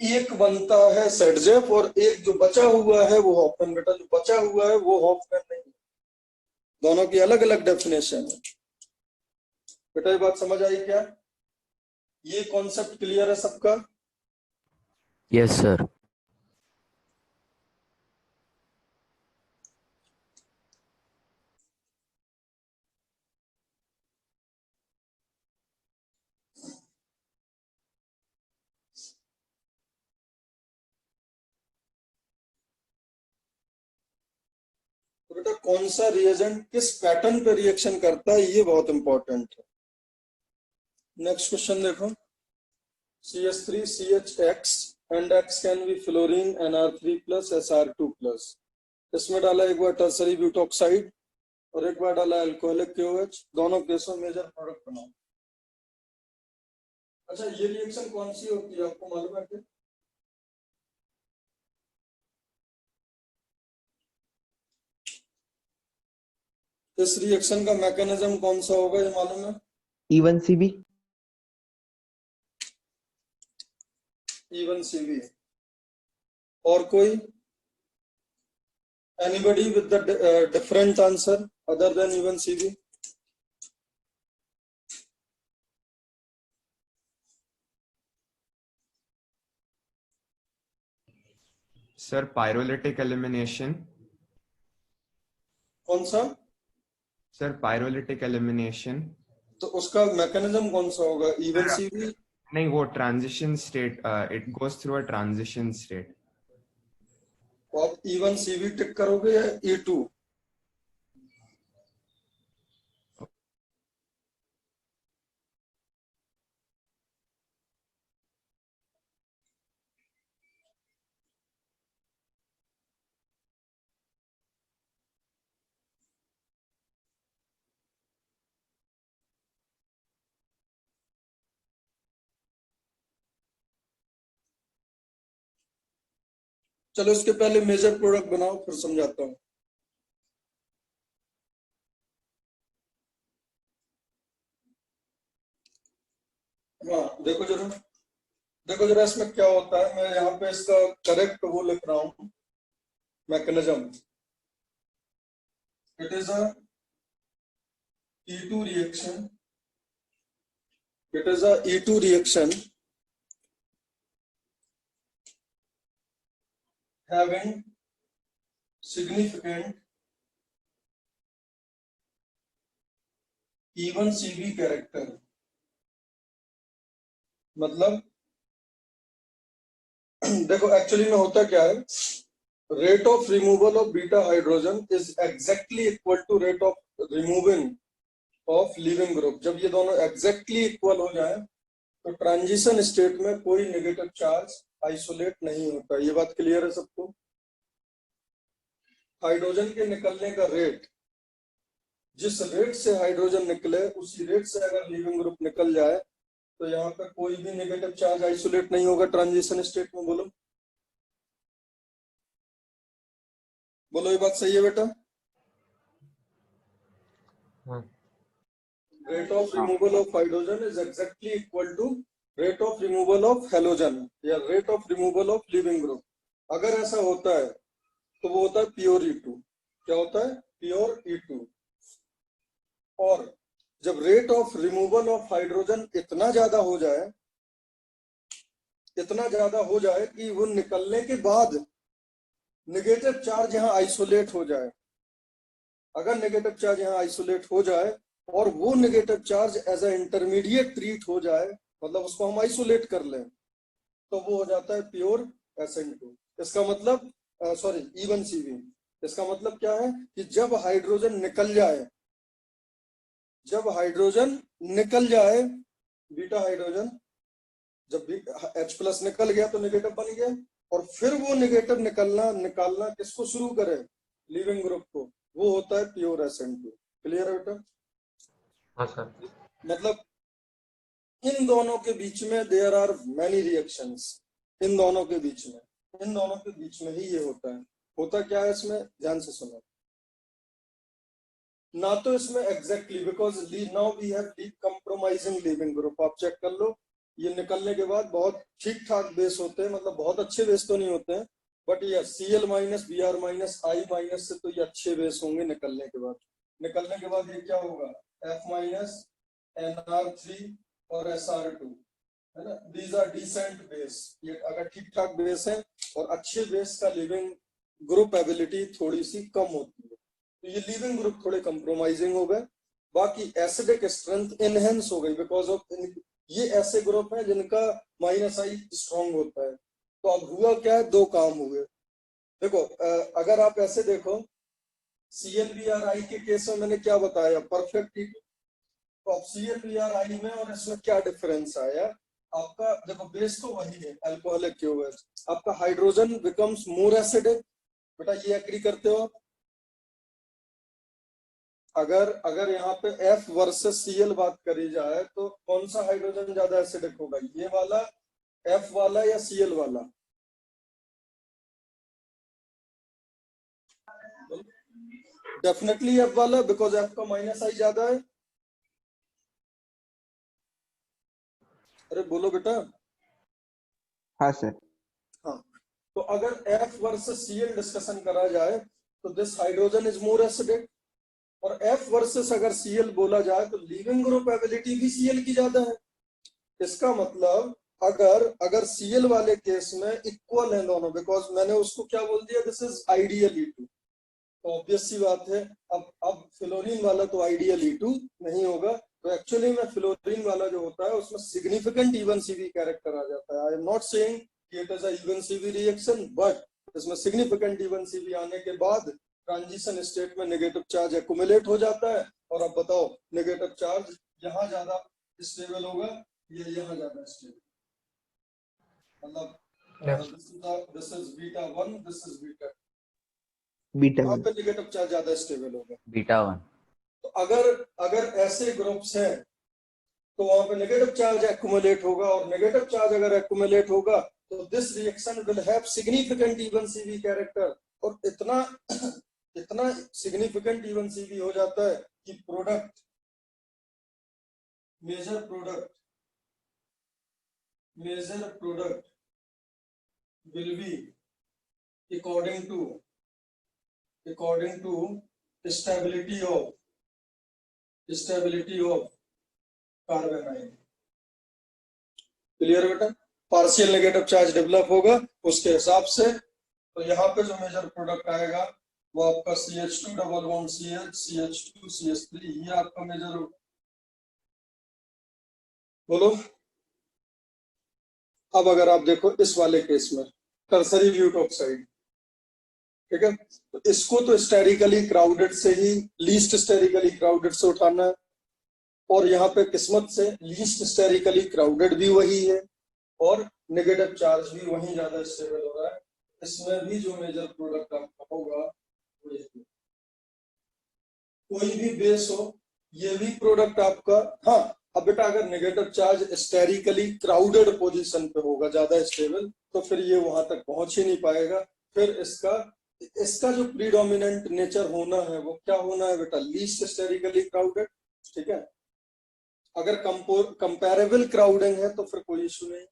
एक बनता है सेडजेफ और एक जो बचा हुआ है वो हॉफमैन। बेटा जो बचा हुआ है वो हॉफमैन नहीं, दोनों की अलग अलग डेफिनेशन है। बेटा ये बात समझ आई क्या? ये कॉन्सेप्ट क्लियर है सबका? Yes, sir. तो बेटा कौन सा रिएजेंट किस पैटर्न पे रिएक्शन करता है ये बहुत इंपॉर्टेंट है। नेक्स्ट क्वेश्चन देखो, CS3CHX and X can be fluorine NR3+ SR2+। इसमें डाला एक बार टर्सरी ब्यूटॉक्साइड और एक बार डाला अल्कोहलिक KOH, दोनों केसों मेजर प्रोडक्ट बनाओ। अच्छा ये रिएक्शन कौन सी होती है आपको मालूम है क्या? इस रिएक्शन का मैकेनिज्म कौन सा होगा ये मालूम है? E1CB। E1CB। और कोई? Anybody with the different answer other than E1CB? Sir, pyrolytic elimination. कौन सा? Sir, pyrolytic elimination. तो उसका मैकेनिज्म कौन सा होगा? E1CB? नहीं, वो transition state, it goes through a transition state. तो आप E1CB टिक करोगे या E2? चलो इसके पहले मेजर प्रोडक्ट बनाओ फिर समझाता हूँ। हाँ देखो जरा इसमें क्या होता है। मैं यहाँ पे इसका करेक्ट वो लिख रहा हूँ mechanism. It is a E2 reaction. It is a E2 reaction having significant E1CB character। मतलब देखो एक्चुअली में होता क्या है, rate of removal of beta hydrogen is exactly equal to rate of removing of leaving group. जब ये दोनों exactly equal हो जाए तो ट्रांजिशन स्टेट में कोई नेगेटिव चार्ज आइसोलेट नहीं होता। ये बात क्लियर है सबको? हाइड्रोजन के निकलने का रेट, जिस रेट से हाइड्रोजन निकले उसी रेट से अगर लीविंग ग्रुप निकल जाए तो यहाँ पर कोई भी नेगेटिव चार्ज आइसोलेट नहीं होगा ट्रांजिशन स्टेट में। बोलो बोलो, ये बात सही है बेटा? Rate of removal of hydrogen is exactly equal to rate of removal of halogen या rate of removal of leaving group। अगर ऐसा होता है तो वो होता है प्योर E2। क्या होता है? Pure E2। और जब rate of removal of hydrogen इतना ज्यादा हो जाए इतना ज्यादा हो जाए कि वो निकलने के बाद नेगेटिव चार्ज यहाँ आइसोलेट हो जाए। अगर नेगेटिव चार्ज यहाँ आइसोलेट हो जाए और वो negative charge as a intermediate treat हो जाए, मतलब उसको हम आइसोलेट कर लें, तो वो हो जाता है प्योर SN2। इसका मतलब सॉरी E1CV। इसका मतलब क्या है कि जब हाइड्रोजन निकल जाए, जब हाइड्रोजन निकल जाए, बीटा हाइड्रोजन जब भी H+ निकल गया तो नेगेटिव बन गया, और फिर वो नेगेटिव निकालना किसको शुरू करे, लिविंग ग्रुप को, वो होता है प्योर SN2। क्लियर है बेटा? हाँ सर। मतलब इन दोनों के बीच में देयर आर मैनी रिएक्शंस, इन दोनों के बीच में ही ये होता है। होता क्या है इसमें, ध्यान से सुनो। ना तो इसमें exactly because now we have compromising leaving group. आप चेक कर लो, ये निकलने के बाद बहुत ठीक ठाक बेस होते हैं, मतलब बहुत अच्छे बेस तो नहीं होते हैं, बट ये Cl-, Br-, I- से तो ये अच्छे बेस होंगे निकलने के बाद। निकलने के बाद ये क्या होगा, F-, Nr3 और Sr2, है ना। These are decent base. ये अगर ठीक ठाक बेस है और अच्छे बेस का लिविंग ग्रुप एबिलिटी थोड़ी सी कम होती है, तो ये लिविंग ग्रुप थोड़े कंप्रोमाइजिंग हो गए। बाकी एसिडिक स्ट्रेंथ इनहेंस हो गई बिकॉज ऑफ ये ऐसे ग्रुप हैं जिनका -I स्ट्रॉन्ग होता है। तो अब हुआ क्या है, दो काम हुए। देखो अगर आप ऐसे देखो, ClBr के केस में मैंने क्या बताया, परफेक्ट T2। तो अब ClBr में और इसमें क्या डिफरेंस आया, आपका देखो बेस तो वही है, अल्कोहलिक क्यूवेज, आपका हाइड्रोजन बिकम्स मोर एसिडिक। बेटा ये एग्री करते हो आप? अगर यहाँ पे F वर्सेस Cl बात करी जाए तो कौन सा हाइड्रोजन ज्यादा एसिडिक होगा, ये वाला F वाला या Cl वाला? डेफिनेटली F वाला, बिकॉज F का -I ज्यादा है। अरे बोलो बेटा। हाँ सर। हाँ, तो अगर F वर्सेस Cl डिस्कशन करा जाए तो this hydrogen is more acidic, और F वर्सेस अगर Cl बोला जाए तो लिविंग ग्रुप एबिलिटी भी Cl की ज्यादा है। इसका मतलब अगर Cl वाले केस में इक्वल है दोनों, बिकॉज मैंने उसको क्या बोल दिया, दिस इज आइडियल E2। तो ऑब्वियस सी बात है, अब फ्लोरीन वाला तो आइडियल E2 नहीं होगा। तो एक्चुअली में फ्लोरीन वाला जो होता है उसमें सिग्निफिकेंट E1CV कैरेक्टर आ जाता है। आई एम नॉट सेइंग कि it is a E1CV reaction, but इसमें सिग्निफिकेंट E1CV आने के बाद ट्रांजिशन स्टेट में नेगेटिव चार्ज एक्युमुलेट हो जाता है। और अब बताओ, नेगेटिव चार्ज यहाँ ज्यादा स्टेबल होगा या यहाँ ज्यादा स्टेबल, मतलब दिस इज β1, दिस इज β2, बीटा वहां 1। पे नेगेटिव चार्ज ज्यादा स्टेबल होगा। beta 1. तो अगर ऐसे ग्रुप्स हैं तो वहां पे नेगेटिव चार्ज एक्युमुलेट होगा, और नेगेटिव चार्ज अगर एक्युमुलेट होगा तो this reaction will have significant E1CV character. और इतना इतना सिग्निफिकेंट E1CV हो जाता है कि major product will be according to stability of carbanion. Clear बेटा? पार्शियल नेगेटिव चार्ज डेवलप होगा उसके हिसाब से। तो यहाँ पे जो मेजर प्रोडक्ट आएगा वो आपका CH2 double bond CH, CH2 CH3, ये आपका मेजर होगा। बोलो। अब अगर आप देखो इस वाले केस में टर्सरी ब्यूटॉक्साइड, ठीक है, तो इसको तो स्टेरिकली क्राउडेड से ही, लीस्ट स्टेरिकली क्राउडेड से उठाना है, और यहाँ पे किस्मत से लीस्ट स्टेरिकली क्राउडेड भी वही है और नेगेटिव चार्ज भी वही ज्यादा स्टेबल हो रहा है। इसमें भी जो मेजर प्रोडक्ट आपका होगा वो यही। कोई भी बेस हो, ये भी प्रोडक्ट आपका, हाँ अब बेटा अगर negative charge sterically crowded position पे होगा ज्यादा स्टेबल, तो फिर ये वहां तक पहुंच ही नहीं पाएगा। फिर इसका जो प्रीडोमिनेंट नेचर होना है वो क्या होना है बेटा, लीस्ट स्टेरिकली क्राउडेड। ठीक है, अगर कंपेरेबल क्राउडिंग है तो फिर कोई इशू नहीं,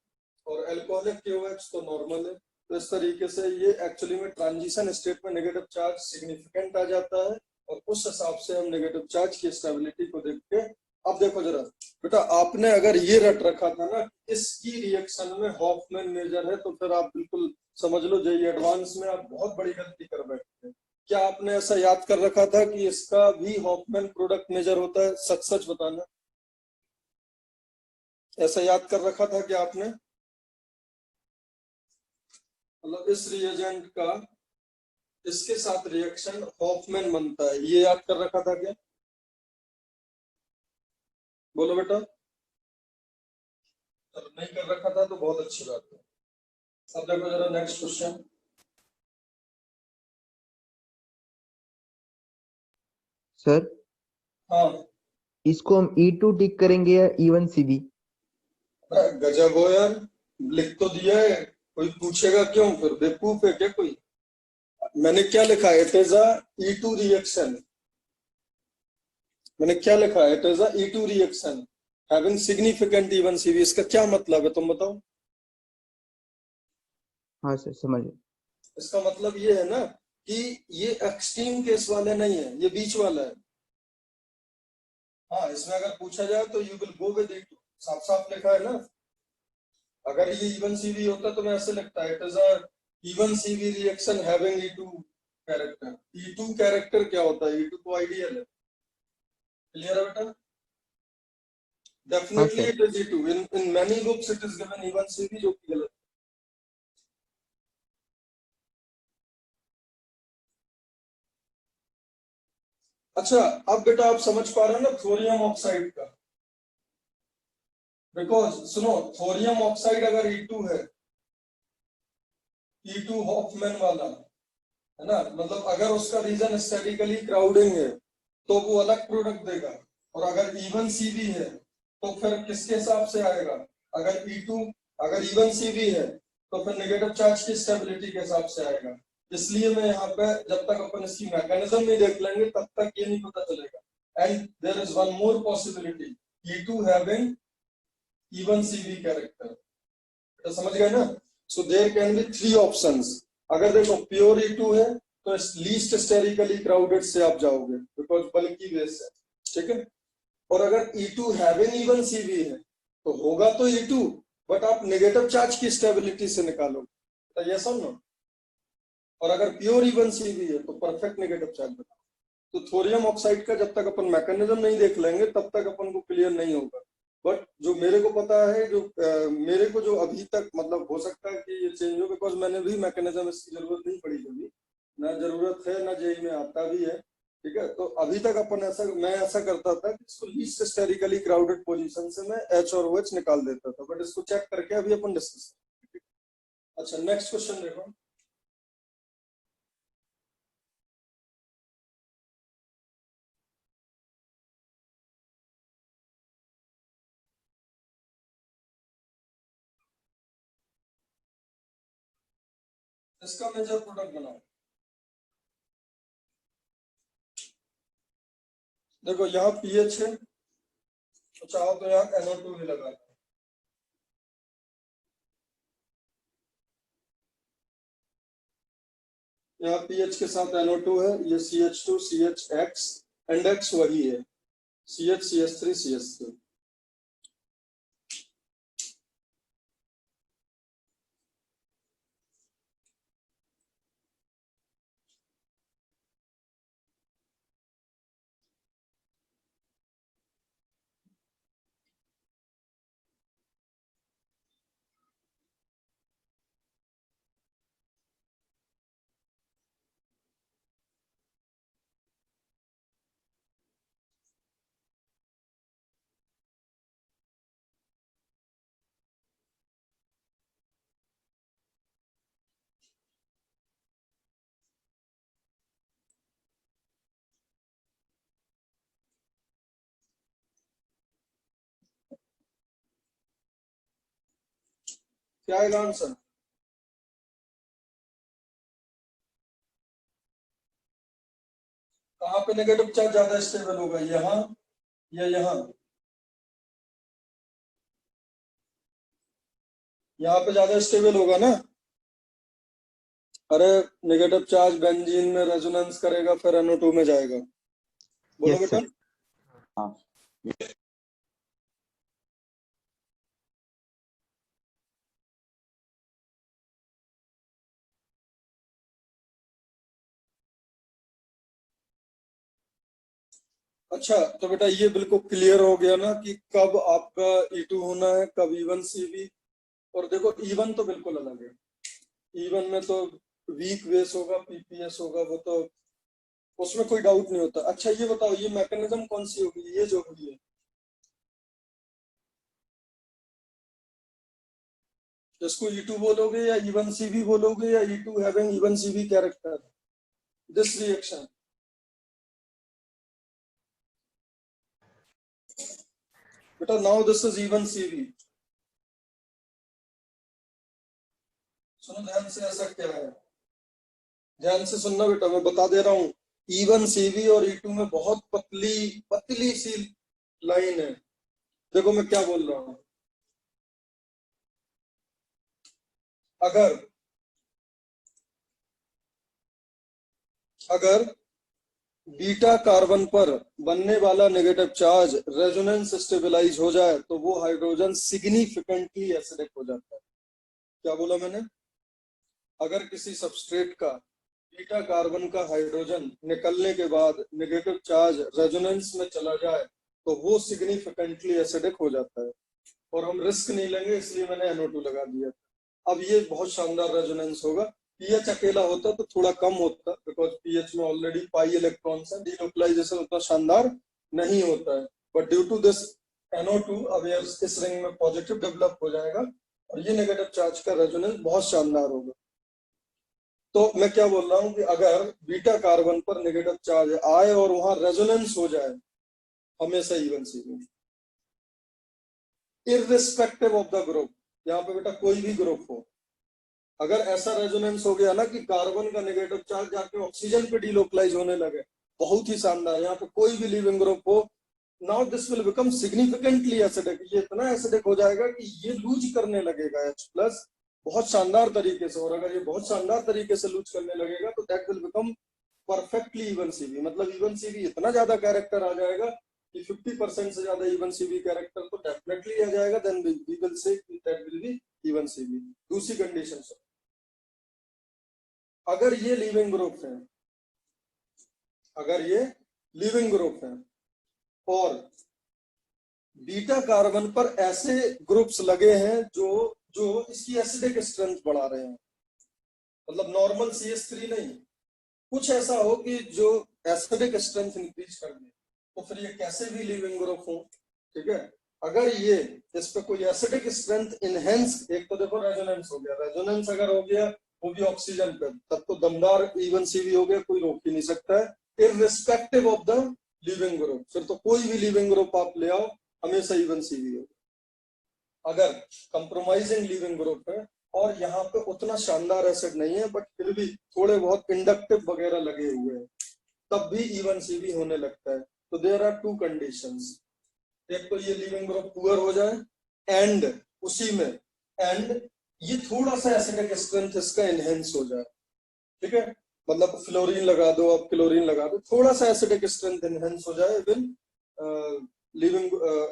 और अल्कोहलिक क्यूएच तो नॉर्मल है। तो इस तरीके से ये एक्चुअली में ट्रांजिशन स्टेट में नेगेटिव चार्ज सिग्निफिकेंट आ जाता है, और उस हिसाब से हम नेगेटिव चार्ज की स्टेबिलिटी को देख के अब देखो जरा बेटा, आपने अगर ये रट रखा था ना इसकी रिएक्शन में हॉफमैन मेजर है, तो फिर आप बिल्कुल समझ लो जेईई एडवांस में आप बहुत बड़ी गलती कर बैठे हैं। क्या आपने ऐसा याद कर रखा था कि इसका भी हॉफमैन प्रोडक्ट मेजर होता है? सच सच बताना, ऐसा याद कर रखा था कि आपने, मतलब इस रिएजेंट का इसके साथ रिएक्शन हॉफमैन बनता है, ये याद कर रखा था क्या? बोलो बेटा। अगर नहीं कर रखा था तो बहुत अच्छी बात है। अब देखो जरा नेक्स्ट क्वेश्चन। सर हाँ इसको हम E2 टिक करेंगे या E1 CV? गजब हो यार, लिख तो दिया है, कोई पूछेगा क्यों? फिर बेवकूफ है क्या कोई? मैंने क्या लिखा है? It is a E2 reaction. मैंने क्या लिखा है? It is a E2 reaction having significant E1 CV। इसका क्या मतलब है तुम बताओ? हाँ सर समझ गए। इसका मतलब ये है ना कि ये एक्सट्रीम केस वाले नहीं है, ये बीच वाला है। हाँ, इसमें अगर पूछा जाए तो you will go with E2, साफ साफ लिखा है ना। अगर ये E1 CV होता तो मैं ऐसे लिखता, it is a E1 CV reaction having E2 character. E2 character क्या होता है? E2 तो आइडियल है। क्लियर है बेटा? Definitely sir. It is E2। In many books it is given E1 CV, जो कि गलत है। अच्छा, अब बेटा आप समझ पा रहे हो ना थोरियम ऑक्साइड का? बिकॉज सुनो, थोरियम ऑक्साइड अगर E2 है, E2 हॉफमैन वाला है ना, मतलब अगर उसका रीजन स्टैटिकली क्राउडिंग है तो वो अलग प्रोडक्ट देगा। और अगर E1 CV है तो फिर किसके हिसाब से आएगा? अगर E1 CV है तो फिर नेगेटिव चार्ज की स्टेबिलिटी के हिसाब से आएगा। इसलिए मैं यहाँ पे जब तक अपन इसकी मैकेनिज्म नहीं देख लेंगे तब तक ये नहीं पता चलेगा। And there is one more possibility, E2 having E1 CV character. तो समझ गए ना? So there can be 3 options. अगर देखो प्योर E2 है तो लीस्ट स्टेरिकली क्राउडेड से आप जाओगे, बिकॉज बल्कि बेस है, ठीक है। और अगर E2 हैविंग E1 CV है तो होगा तो E2, बट आप नेगेटिव चार्ज की स्टेबिलिटी से निकालोगे, तो ये समझो। और अगर प्योर E1 CV है तो परफेक्ट नेगेटिव चार्ज बताओ। तो थोरियम ऑक्साइड का जब तक अपन मैकेनिज्म नहीं देख लेंगे तब तक अपन को क्लियर नहीं होगा। बट जो मेरे को पता है, जो मेरे को जो अभी तक मतलब हो सकता है कि ये चेंज हो, बिकॉज मैंने भी मैकेनिज्म इसकी जरूरत नहीं पड़ी कभी, ना जरूरत है ना जेई में आता भी है, ठीक है। तो अभी तक अपन मैं ऐसा करता था कि इसको लीस्ट स्टेरिकली क्राउडेड पोजीशन से मैं H और OH निकाल देता था, बट इसको चेक करके अभी अपन डिस्कस। अच्छा नेक्स्ट क्वेश्चन देखो। इसका मेजर प्रोडक्ट बनाओ। देखो यहाँ पीएच है, तो चाहो तो यहाँ NO2 भी लगा दो। यहाँ पीएच के साथ NO2 है, ये CH2 CHX, इंडेक्स वही है CH CH3 CH3। क्या आएगा आंसर? कहाँ पे नेगेटिव चार्ज ज्यादा स्टेबल होगा, यहाँ या यहाँ? यहाँ पे ज्यादा स्टेबल होगा ना। अरे नेगेटिव चार्ज बेंजीन में रेजोनेंस करेगा, फिर NO2 में जाएगा। बोलो यस बेटा। सर। हाँ अच्छा, तो बेटा ये बिल्कुल क्लियर हो गया ना कि कब आपका E2 होना है, कब E1 CV। और देखो E1 तो बिल्कुल अलग है, E1 में तो वीक बेस होगा, PPS होगा, वो तो उसमें कोई डाउट नहीं होता। अच्छा ये बताओ, ये मैकेनिज्म कौन सी होगी, ये जो हुई है, इसको E2 बोलोगे या E1 CV बोलोगे या E2 having E1 CV character, this reaction? बेटा now this is E1 CV। सुनो ध्यान से, ऐसा क्या है, ध्यान से सुनना बेटा, मैं बता दे रहा हूँ। E1 CV और E2 में बहुत पतली पतली सी लाइन है। देखो मैं क्या बोल रहा हूँ, अगर अगर बीटा कार्बन पर बनने वाला नेगेटिव चार्ज रेजोनेंस स्टेबलाइज हो जाए तो वो हाइड्रोजन सिग्निफिकेंटली एसिडिक हो जाता है। क्या बोला मैंने? अगर किसी सबस्ट्रेट का बीटा कार्बन का हाइड्रोजन निकलने के बाद नेगेटिव चार्ज रेजोनेंस में चला जाए तो वो सिग्निफिकेंटली एसिडिक हो जाता है। और हम रिस्क नहीं लेंगे, इसलिए मैंने NO2 लगा दिया। अब ये बहुत शानदार रेजोनेंस होगा। पीएच अकेला होता तो थोड़ा कम होता, बिकॉज पीएच में ऑलरेडी पाई इलेक्ट्रॉन्स है, डीलोकलाइजेशन उतना शानदार नहीं होता है। But due to this NO2 अब इस रिंग में पॉजिटिव डेवलप हो जाएगा और ये नेगेटिव चार्ज का रेजोनेंस बहुत शानदार होगा। तो मैं क्या बोल रहा हूँ कि अगर बीटा कार्बन पर नेगेटिव चार्ज आए और वहां रेजोनेंस हो जाए, हमेशा E1 CV, irrespective of the group. यहाँ पे बेटा कोई भी ग्रुप हो, अगर ऐसा रेजोनेंस हो गया ना कि कार्बन का नेगेटिव चार्ज जाके ऑक्सीजन पे डिलोकलाइज होने लगे, बहुत ही शानदार। यहाँ पे कोई भी लिविंग ग्रुप हो, now this will become significantly acidic. ये इतना एसिडिक हो जाएगा कि ये लूज करने लगेगा H+ बहुत शानदार तरीके से। और अगर ये बहुत शानदार तरीके से लूज करने लगेगा तो that will become perfectly E1 CV। मतलब E1 CV इतना ज्यादा कैरेक्टर आ जाएगा कि 50% से ज्यादा E1 CV कैरेक्टर तो डेफिनेटली आ जाएगा। Then we will say that will be E1 CV। दूसरी कंडीशन से, अगर ये लिविंग ग्रुप है, अगर ये लिविंग ग्रुप है और बीटा कार्बन पर ऐसे ग्रुप्स लगे हैं जो जो इसकी एसिडिक स्ट्रेंथ बढ़ा रहे हैं, मतलब नॉर्मल CH3 नहीं, कुछ ऐसा हो कि जो एसिडिक स्ट्रेंथ इंक्रीज कर दे, तो फिर ये कैसे भी लिविंग ग्रुप हो, ठीक है। अगर ये इस पे कोई एसिडिक स्ट्रेंथ इनहेंस, एक तो देखो रेजोनेंस हो गया, रेजोनेंस अगर हो गया वो भी ऑक्सीजन पे, तब तो दमदार E1 CV हो गया, कोई रोक ही नहीं सकता है, irrespective of the leaving group. फिर तो कोई भी लिविंग ग्रुप आप ले आओ, हमेशा E1 CV होगा। अगर कंप्रोमाइजिंग लिविंग ग्रुप है और यहाँ पे उतना शानदार एसिड नहीं है बट फिर भी थोड़े बहुत इंडक्टिव वगैरह लगे हुए हैं, तब भी E1 CV होने लगता है। तो देयर आर टू कंडीशंस, एक तो ये लिविंग ग्रुप पुअर हो जाए एंड उसी में एंड ये थोड़ा सा एसिडिक स्ट्रेंथ इसका एनहेंस हो जाए, ठीक है। मतलब फ्लोरीन लगा दो, आप क्लोरीन लगा दो, थोड़ा सा एसिडिक स्ट्रेंथ एनहेंस हो जाए even living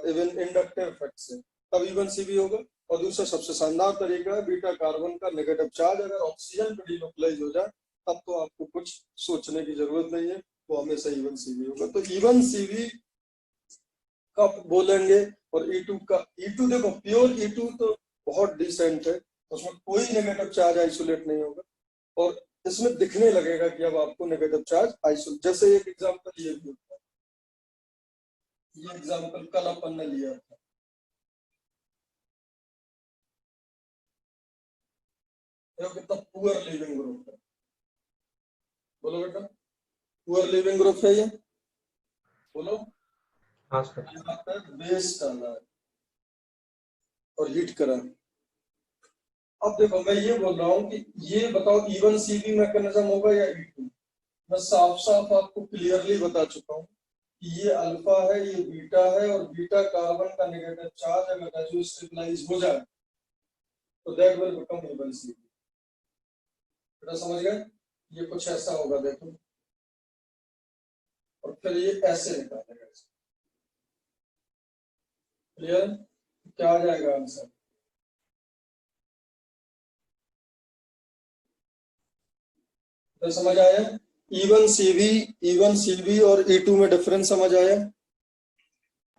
even inductive effect से, तब E1 CV होगा। और दूसरा सबसे शानदार तरीका है, बीटा कार्बन का नेगेटिव चार्ज अगर ऑक्सीजन पर डिलोकलाइज हो जाए, तब तो आपको कुछ सोचने की जरूरत नहीं है, वो हमेशा E1 CV होगा। तो E1 CV कब बोलेंगे? और E2 का, E2 देखो प्योर E2 तो बहुत डिसेंट है, उसमें कोई नेगेटिव चार्ज आइसोलेट नहीं होगा और इसमें दिखने लगेगा कि अब आपको नेगेटिव चार्ज आइसोलेट। जैसे एक एग्जांपल ये भी होता है, ये एग्जांपल कल अपन ने लिया था, देखो कितना पुअर लिविंग ग्रुप है, बोलो बेटा पुअर लिविंग ग्रुप है ये, बोलो। हाँ सर। यहाँ पे बेस डाला है और हीट करा है। अब देखो मैं ये बोल रहा हूँ कि ये बताओ E1 CV मैकेनिज्म होगा या E2? मैं साफ साफ आपको क्लियरली बता चुका हूँ कि ये अल्फा है, ये बीटा है, और बीटा कार्बन का नेगेटिव चार्ज अगर रेजो स्टेबलाइज हो जाए तो that will become E1 CV। बेटा समझ गए? ये कुछ ऐसा होगा देखो, और फिर ये ऐसे निकालेगा, क्लियर? क्या आ जाएगा आंसर? तो समझ आया? E1 CV और E2 में डिफरेंस समझ आया?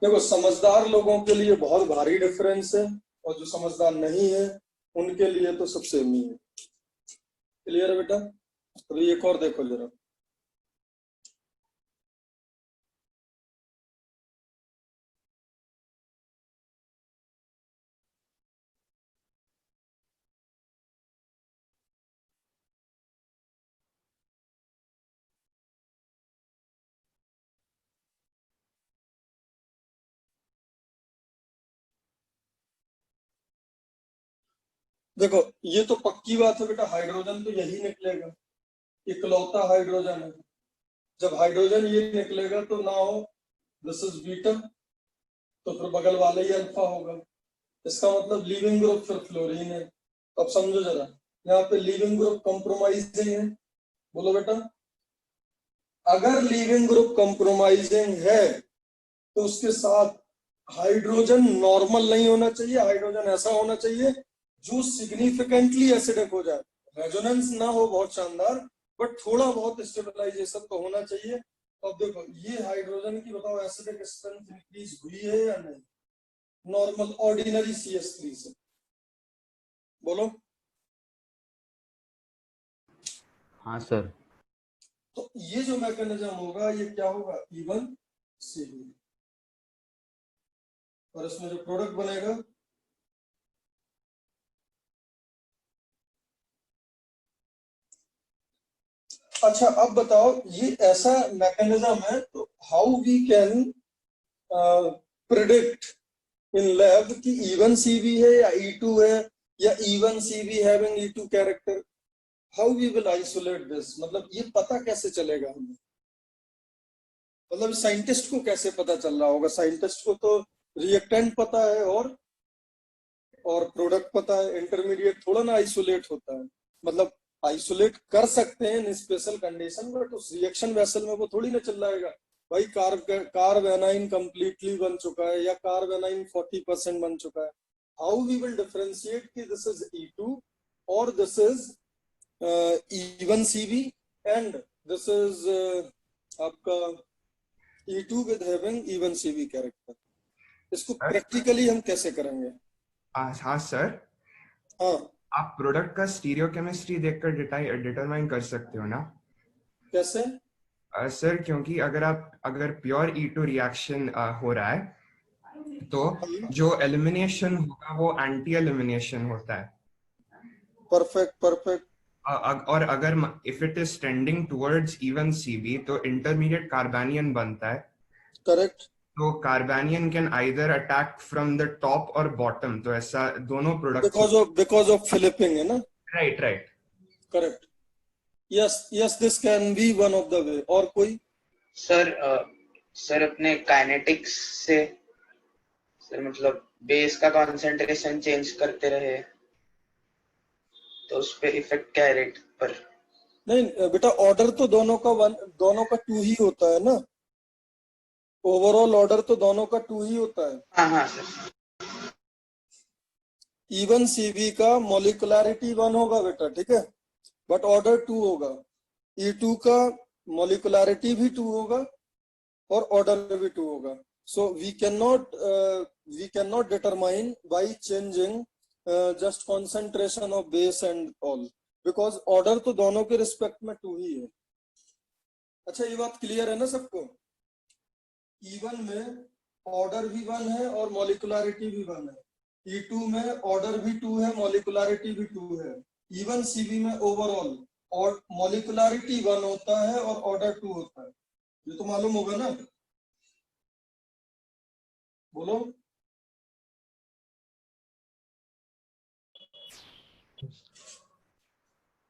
देखो, समझदार लोगों के लिए बहुत भारी डिफरेंस है और जो समझदार नहीं है उनके लिए तो सब सेम ही है। क्लियर है बेटा? अभी एक और देखो जरा। देखो, ये तो पक्की बात है बेटा, हाइड्रोजन तो यही निकलेगा, इकलौता हाइड्रोजन है। जब हाइड्रोजन ये निकलेगा तो ना हो दिस इज बीटा, तो फिर बगल वाला ही अल्फा होगा। इसका मतलब लीविंग ग्रुप फिर फ्लोरीन है। अब समझो जरा, यहाँ पे लीविंग ग्रुप कंप्रोमाइजिंग है। बोलो बेटा, अगर लीविंग ग्रुप कंप्रोमाइजिंग है तो उसके साथ हाइड्रोजन नॉर्मल नहीं होना चाहिए, हाइड्रोजन ऐसा होना चाहिए जो सिग्निफिकेंटली एसिडिक हो जाए। रेजोनेंस ना हो बहुत शानदार, बट थोड़ा बहुत स्टेबलाइजेशन तो होना चाहिए। अब देखो, ये हाइड्रोजन की बताओ एसिडिक स्ट्रेंथ इंक्रीज हुई है या नहीं? नॉर्मल ऑर्डिनरी CH3 से बोलो। हाँ सर। तो ये जो मैकेनिज्म होगा ये क्या होगा? E1CV, और इसमें जो प्रोडक्ट बनेगा अच्छा अब बताओ, ये ऐसा मैकेनिज्म है तो how we can predict in lab कि E1CV है या E2 है या E1CV having E2 character? How we will isolate this? मतलब ये पता कैसे चलेगा हमें? मतलब साइंटिस्ट को कैसे पता चल रहा होगा? साइंटिस्ट को तो रिएक्टेंट पता है और प्रोडक्ट पता है, इंटरमीडिएट थोड़ा ना आइसोलेट होता है। मतलब आइसोलेट कर सकते हैं इन स्पेशल कंडीशन, बट उस रिएक्शन वेसल में वो थोड़ी ना चल जाएगा भाई कार्ब एनाइन कंप्लीटली बन चुका है या कार्ब एनाइन 40% बन चुका है। हाउ वी विल डिफरेंशिएट कि दिस इज E2 और this is E1CV and this is आपका E2 with having E1CV character? इसको प्रैक्टिकली हम कैसे करेंगे? हाँ सर, हाँ, आप प्रोडक्ट का स्टीरियोकेमिस्ट्री देखकर डिटरमाइन कर सकते हो ना? कैसे? सर, क्योंकि अगर प्योर E2 रिएक्शन हो रहा है तो जो एलिमिनेशन होगा वो एंटी एलिमिनेशन होता है। Perfect perfect. और अगर if it is tending towards E1CV तो इंटरमीडिएट कार्बेनियन बनता है। करेक्ट। तो carbanion can either attack from the top और बॉटम, तो ऐसा दोनों प्रोडक्ट। बिकॉज ऑफ फिलिपिंग है ना? Right right. Correct. Yes yes, this can be one of the way. और कोई? सर सर अपने काइनेटिक्स से सर मतलब बेस का कंसंट्रेशन चेंज करते रहे तो उस पे इफेक्ट क्या है रेट पर? नहीं बेटा, ऑर्डर तो दोनों का 2 ही होता है ना। ओवरऑल ऑर्डर तो दोनों का 2 ही होता है। हाँ हाँ सर। E1CV का मॉलिकुलैरिटी 1 होगा बेटा, ठीक है, बट ऑर्डर 2 होगा। E2 का मॉलिकुलैरिटी भी 2 होगा और ऑर्डर भी 2 होगा। So we cannot determine by changing just concentration of base and all, because order तो दोनों के रिस्पेक्ट में 2 ही है। अच्छा, ये बात क्लियर है ना सबको? E1 में ऑर्डर भी 1 है और मॉलिकुलैरिटी भी 1 है। E2 में ऑर्डर भी 2 है, मॉलिकुलैरिटी भी 2 है। E1CV में ओवरऑल और मॉलिकुलैरिटी 1 होता है और ऑर्डर 2 होता है। ये तो मालूम होगा ना? बोलो।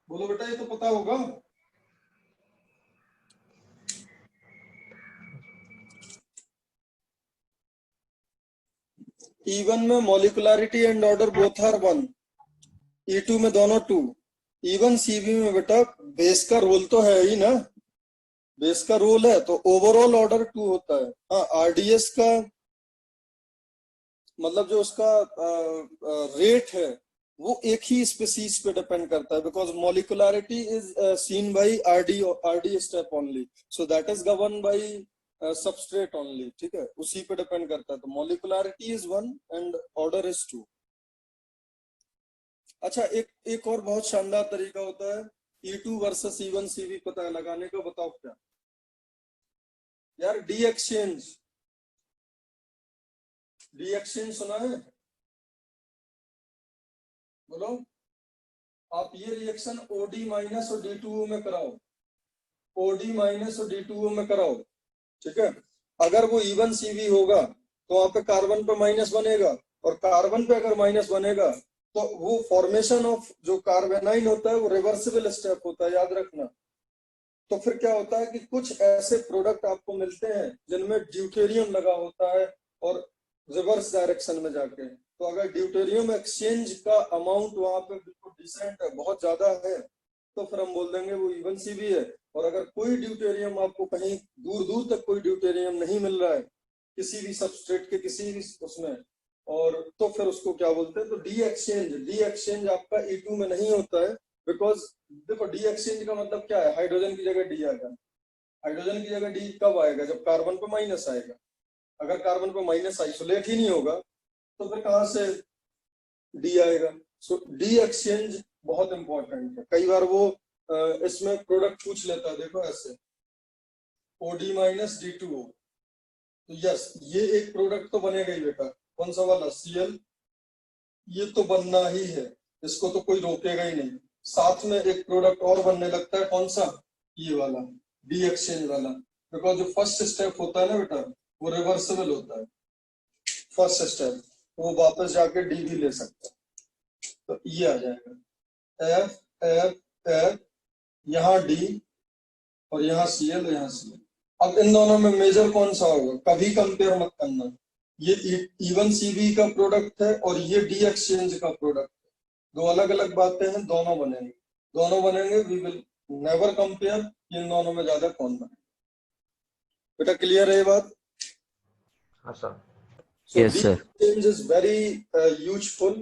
बोलो बेटा, ये तो पता होगा। E1 में molecularity and order both are 1, E2 में दोनों 2। E1CV में बेटा बेस का रोल तो है ही ना, बेस का रोल है तो ओवरऑल ऑर्डर 2 होता है। हाँ, RDS का मतलब जो उसका रेट है वो एक ही स्पीसीज पे डिपेंड करता है, because molecularity is seen by RD step only, so that is govern by substrate only, ठीक है, उसी पे डिपेंड करता है। तो molecularity is 1 and order is 2। अच्छा, एक और बहुत शानदार तरीका होता है E2 वर्सेस E1 CV पता लगाने का। बताओ क्या यार? डी एक्सचेंज सुना है? बोलो। आप ये रिएक्शन OD माइनस और D2O में कराओ, OD माइनस और D2O में कराओ, ठीक है। अगर वो E1 CV होगा तो वहां पे कार्बन पे माइनस बनेगा, और कार्बन पे अगर माइनस बनेगा तो वो फॉर्मेशन ऑफ जो कार्बेनाइन होता है वो रिवर्सिबल स्टेप होता है, याद रखना। तो फिर क्या होता है कि कुछ ऐसे प्रोडक्ट आपको मिलते हैं जिनमें ड्यूटेरियम लगा होता है और रिवर्स डायरेक्शन में जाके। तो अगर ड्यूटेरियम एक्सचेंज का अमाउंट वहां पे बिल्कुल डिसेंट है, बहुत ज्यादा है, तो फिर हम बोल देंगे वो E1 CV है। और अगर कोई ड्यूटेरियम आपको कहीं दूर दूर तक कोई ड्यूटेरियम नहीं मिल रहा है किसी भी सबस्ट्रेट के किसी भी उसमें, और तो फिर उसको क्या बोलते हैं? तो डी एक्सचेंज आपका E2 में नहीं होता है, बिकॉज देखो डी एक्सचेंज का मतलब क्या है? हाइड्रोजन की जगह डी आएगा। हाइड्रोजन की जगह डी कब आएगा? जब कार्बन पे माइनस आएगा। अगर कार्बन पे माइनस आइसोलेट ही नहीं होगा तो फिर कहां से डी आएगा? सो डी एक्सचेंज बहुत इंपॉर्टेंट है। कई बार वो इसमें प्रोडक्ट पूछ लेता है, देखो ऐसे OD माइनस D2O, तो यस ये एक प्रोडक्ट तो बनेगा ही बेटा। कौन सा वाला? Cl। ये तो बनना ही है, इसको तो कोई रोकेगा ही नहीं। साथ में एक प्रोडक्ट और बनने लगता है, कौन सा? ये वाला, डी एक्सचेंज वाला। बिकॉज जो फर्स्ट स्टेप होता है ना बेटा, वो रिवर्सिबल होता है। फर्स्ट स्टेप वो वापस जाके डी भी ले सकता है। तो ये आ जाएगा एफ एफ एफ, यहाँ डी और यहाँ Cl, यहाँ Cl। अब इन दोनों में मेजर कौन सा होगा? कभी कंपेयर मत करना। ये E1 CV का प्रोडक्ट है और ये डी एक्सचेंज का प्रोडक्ट है, दो अलग अलग बातें हैं। दोनों बनेंगे। वी विल नेवर कंपेयर इन दोनों में ज्यादा कौन बने। बेटा क्लियर है ये बात? हाँ sir. So Yes, D sir. Exchange is very useful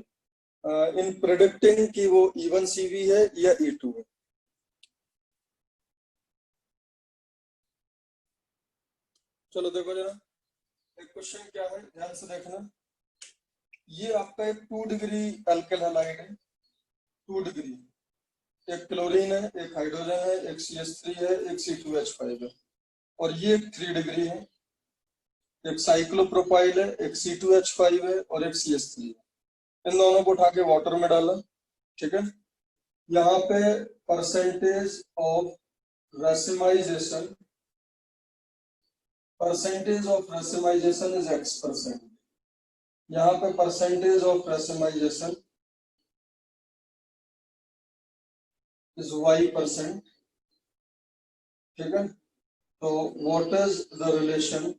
in predicting कि वो E1 CV है या E2 है। चलो देखो जरा, एक क्वेश्चन क्या है, ध्यान से देखना। ये आपका एक 2 डिग्री एल्केल हैलाइड है, 2 डिग्री। एक क्लोरीन है, एक हाइड्रोजन है, एक CH3 है, एक C2H5 है। और ये एक 3 डिग्री है, एक साइक्लोप्रोपाइल है, एक C2H5 है और एक CH3 है। इन दोनों को उठा के वाटर में डाला, ठीक है। यहाँ पे percentage of racemisation is X%। यहाँ पे percentage of racemisation is Y%, ठीक है। तो what is the relation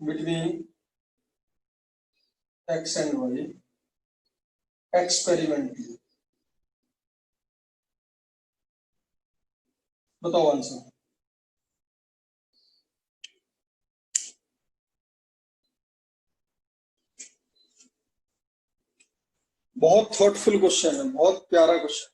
between X and Y experimentally? बताओ आंसर। बहुत थॉटफुल क्वेश्चन है, बहुत प्यारा क्वेश्चन।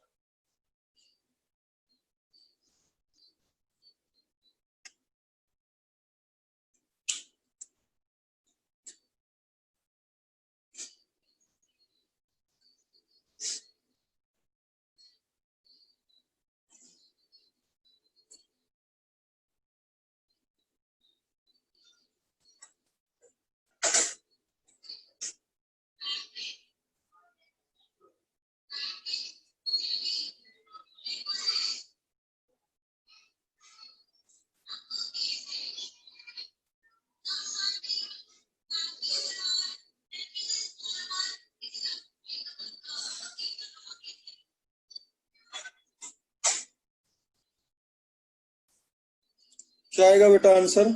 क्या आएगा बेटा आंसर?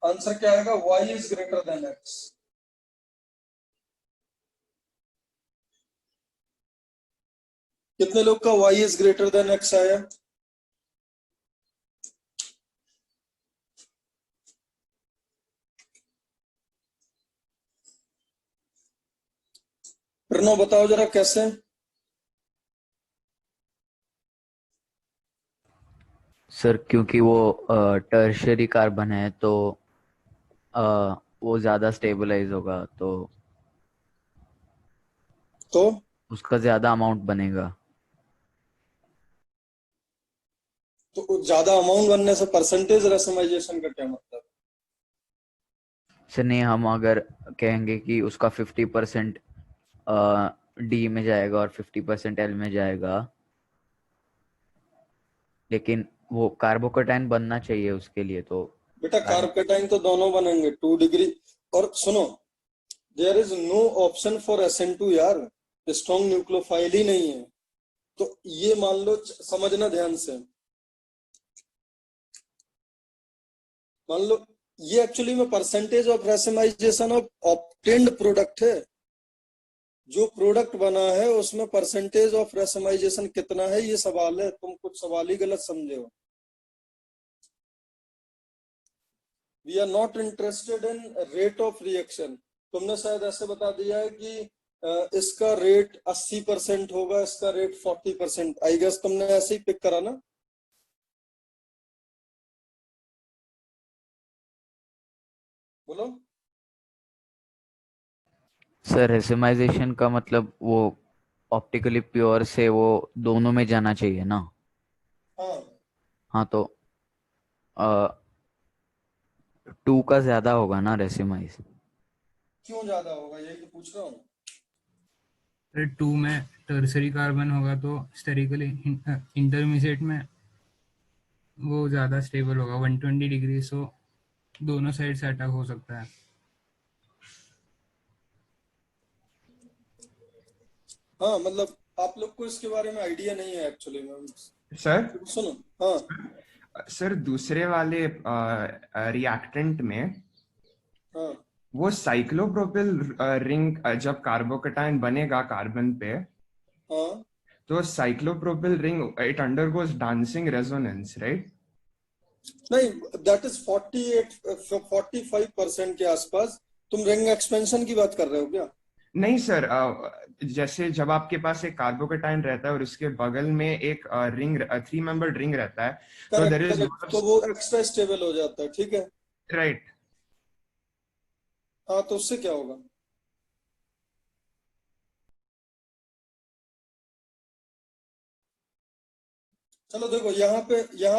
आंसर क्या आएगा? Y is greater than X। कितने लोग का y is greater than x आया? प्रणव बताओ जरा कैसे? सर क्योंकि वो टर्शियरी कार्बन है तो वो ज्यादा स्टेबलाइज होगा तो उसका ज्यादा अमाउंट बनेगा। तो ज्यादा अमाउंट बनने से परसेंटेज रेसमाइजेशन का क्या मतलब? सर नहीं, हम अगर कहेंगे कि उसका 50% डी में जाएगा और 50% एल में जाएगा, लेकिन वो कार्बोकेटाइन बनना चाहिए उसके लिए तो बेटा कार्बोकेटाइन तो दोनों बनेंगे 2 डिग्री। और सुनो, there is no option for SN2 यार, स्ट्रॉन्ग न्यूक्लियोफाइल ही नहीं है। तो ये मान लो, समझना ध्यान से, मान लो ये एक्चुअली में percentage of racemisation of obtained product है। जो प्रोडक्ट बना है उसमें परसेंटेज ऑफ रेसमाइजेशन कितना है, ये सवाल है। तुम कुछ सवाल ही गलत समझे हो। We are not interested in rate of reaction. तुमने शायद ऐसे बता दिया है कि इसका रेट 80% होगा, इसका रेट 40%। आई गेस तुमने ऐसे ही पिक करा ना? बोलो। सर रेसिमाइजेशन का मतलब वो ऑप्टिकली प्योर से वो दोनों में जाना चाहिए ना। हाँ, हाँ तो 2 का ज्यादा होगा ना रेसिमाइज। क्यों ज्यादा होगा यही तो पूछ रहा हूँ। अरे 2 में टर्सरी कार्बन होगा तो स्टेरिकली इंटरमीडिएट में वो ज़्यादा स्टेबल होगा 120 डिग्री, सो दोनों साइड से अटैक हो सकता है। हाँ मतलब आप लोग को इसके बारे में आइडिया नहीं है एक्चुअली में। सर सुनो, हाँ सर दूसरे वाले रिएक्टेंट में हाँ वो साइक्लोप्रोपिल रिंग जब कार्बोकेटाइन बनेगा कार्बन पे, हाँ, तो cyclopropyl ring it undergoes dancing resonance, right? नहीं, दैट इज 45% के आसपास। तुम रिंग एक्सपेंशन की बात कर रहे हो क्या? नहीं सर, जैसे जब आपके पास एक कार्बोकेटाइन रहता है और उसके बगल में एक रिंग 3 मेंबर्ड रिंग रहता है, तो देयर करेक्ट इज करेक्ट, तो वो एक्स्ट्रा स्टेबल हो जाता है, ठीक है। राइट। हाँ तो उससे क्या होगा? चलो देखो, यहाँ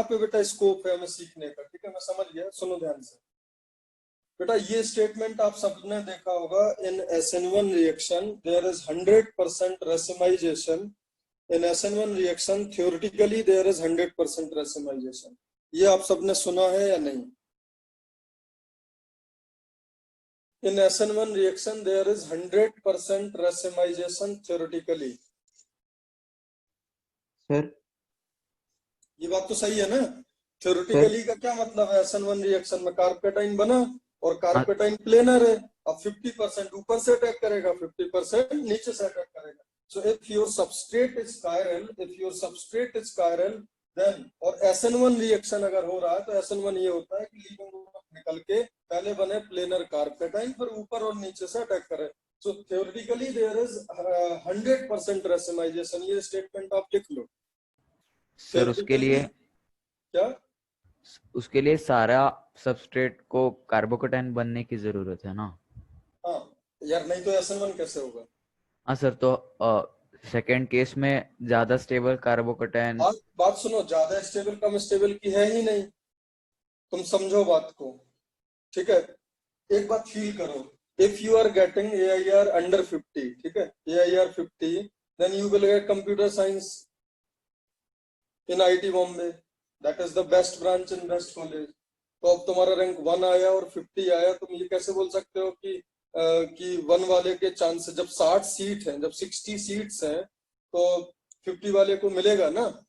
पे बेटा स्कोप है हमें सीखने का, ठीक है, मैं समझ गया। सुनो ध्यान से बेटा, ये स्टेटमेंट आप सबने देखा होगा। In SN1 reaction there is 100% racemization. In SN1 reaction theoretically there is 100% racemization. ये आप सबने सुना है या नहीं? In SN1 reaction there is 100% racemization theoretically। Sir ये बात तो सही है ना? थ्योरेटिकली का क्या मतलब है? SN1 रिएक्शन में कार्बोकेटाइन बना और कार्बोकेटाइन प्लेनर है। अब 50% ऊपर से अटैक करेगा, 50% नीचे से अटैक करेगा। So if your substrate is chiral then, और SN1 रिएक्शन अगर हो रहा है तो SN1 ये होता है कि लीविंग ग्रुप निकल के पहले बने प्लेनर कार्बोकेटाइन, फिर ऊपर और नीचे से अटैक करे। सो थ्योरेटिकली देयर इज 100% रेसिमाइजेशन। ये स्टेटमेंट आप लिख लो। सर उसके लिए क्या? सारा सबस्ट्रेट को कार्बोकेटाइन बनने की जरूरत है ना। हाँ यार, नहीं तो SN1 कैसे होगा? हाँ सर, तो सेकंड केस में ज्यादा स्टेबल कार्बोकेटाइन। बात सुनो, ज्यादा स्टेबल कम स्टेबल की है ही नहीं। तुम समझो बात को, ठीक है। एक बात फील करो, if you are getting AIR under 50, ठीक है, AIR 50, then you will get computer science in IIT Bombay. That is the best branch in best college. तो अब तुम्हारा रैंक 1 आया और 50 आया, तुम ये कैसे बोल सकते हो कि 1 वाले के चांस, जब 60 सीट है, जब 60 सीट्स हैं, तो 50 वाले को मिलेगा ना।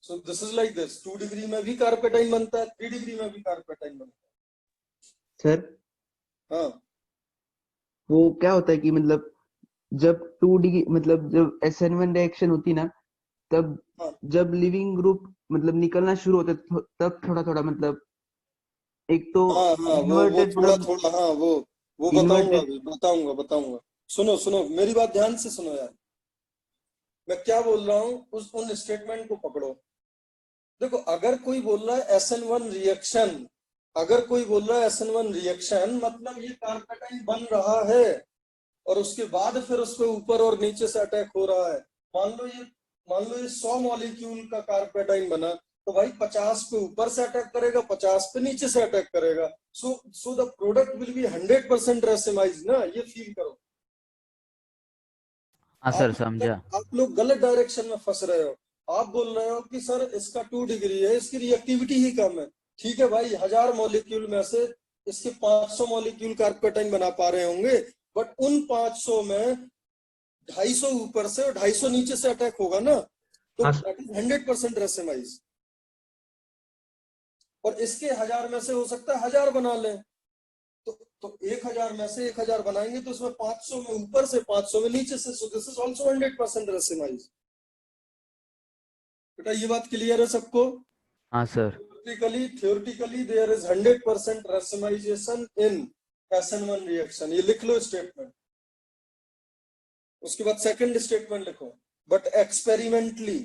So this is like this, 2 degree में भी कार्बोकेटाइन बनता है, 3 डिग्री में भी कार्बोकेटाइन बनता सर है। हाँ वो क्या होता है कि मतलब जब 2 डिग्री मतलब जब SN1 रिएक्शन होती ना, तब हाँ जब लिविंग ग्रुप मतलब निकलना शुरू होता है, तब थोड़ा थोड़ा मतलब एक तो हाँ हाँ, वो इन्वर्टेड थोड़ा प्रोडक्ट, थोड़ा, हाँ वो बताऊंगा, इन्वर्टेड। अभी बताऊंगा बताऊंगा। सुनो सुनो, मेरी बात ध्यान से सुनो यार, मैं क्या बोल रहा हूँ उस उन स्टेटमेंट को पकड़ो। देखो, अगर कोई बोल रहा है SN1 रिएक्शन, अगर कोई बोल रहा है SN1 रिएक्शन, मतलब ये कार्पेटाइन बन रहा है और उसके बाद फिर उसको ऊपर और नीचे से अटैक हो रहा है। मान लो ये 100 मॉलिक्यूल का कार्पेटाइन बना, तो भाई 50 पे ऊपर से अटैक करेगा, 50 पे नीचे से अटैक करेगा। So the product will B 100% रेसिमाइज ना, ये फील करो। हाँ आप सर, समझा। आप लोग गलत डायरेक्शन में फंस रहे हो। आप बोल रहे हो कि सर इसका 2 डिग्री है, इसकी रिएक्टिविटी ही कम है। ठीक है भाई, 1000 मॉलिक्यूल में से इसके 500 मॉलिक्यूल कार्पेटाइन बना पा रहे होंगे, बट उन 500 में 250 ऊपर से और 250 नीचे से अटैक होगा ना, तो हाँ दैट इज 100% रेसिमाइज। और इसके 1000 में से हो सकता है 1000 बना ले, तो 1000 में से 1000 बनाएंगे तो इसमें 500 में ऊपर से, 500 में नीचे से, सो दिस इज आल्सो 100% रेसिमाइज। बेटा ये बात क्लियर है सबको? हाँ sir. theoretically there is 100% racemization in SN1 reaction, ये लिख लो स्टेटमेंट। उसके बाद सेकंड स्टेटमेंट लिखो, but experimentally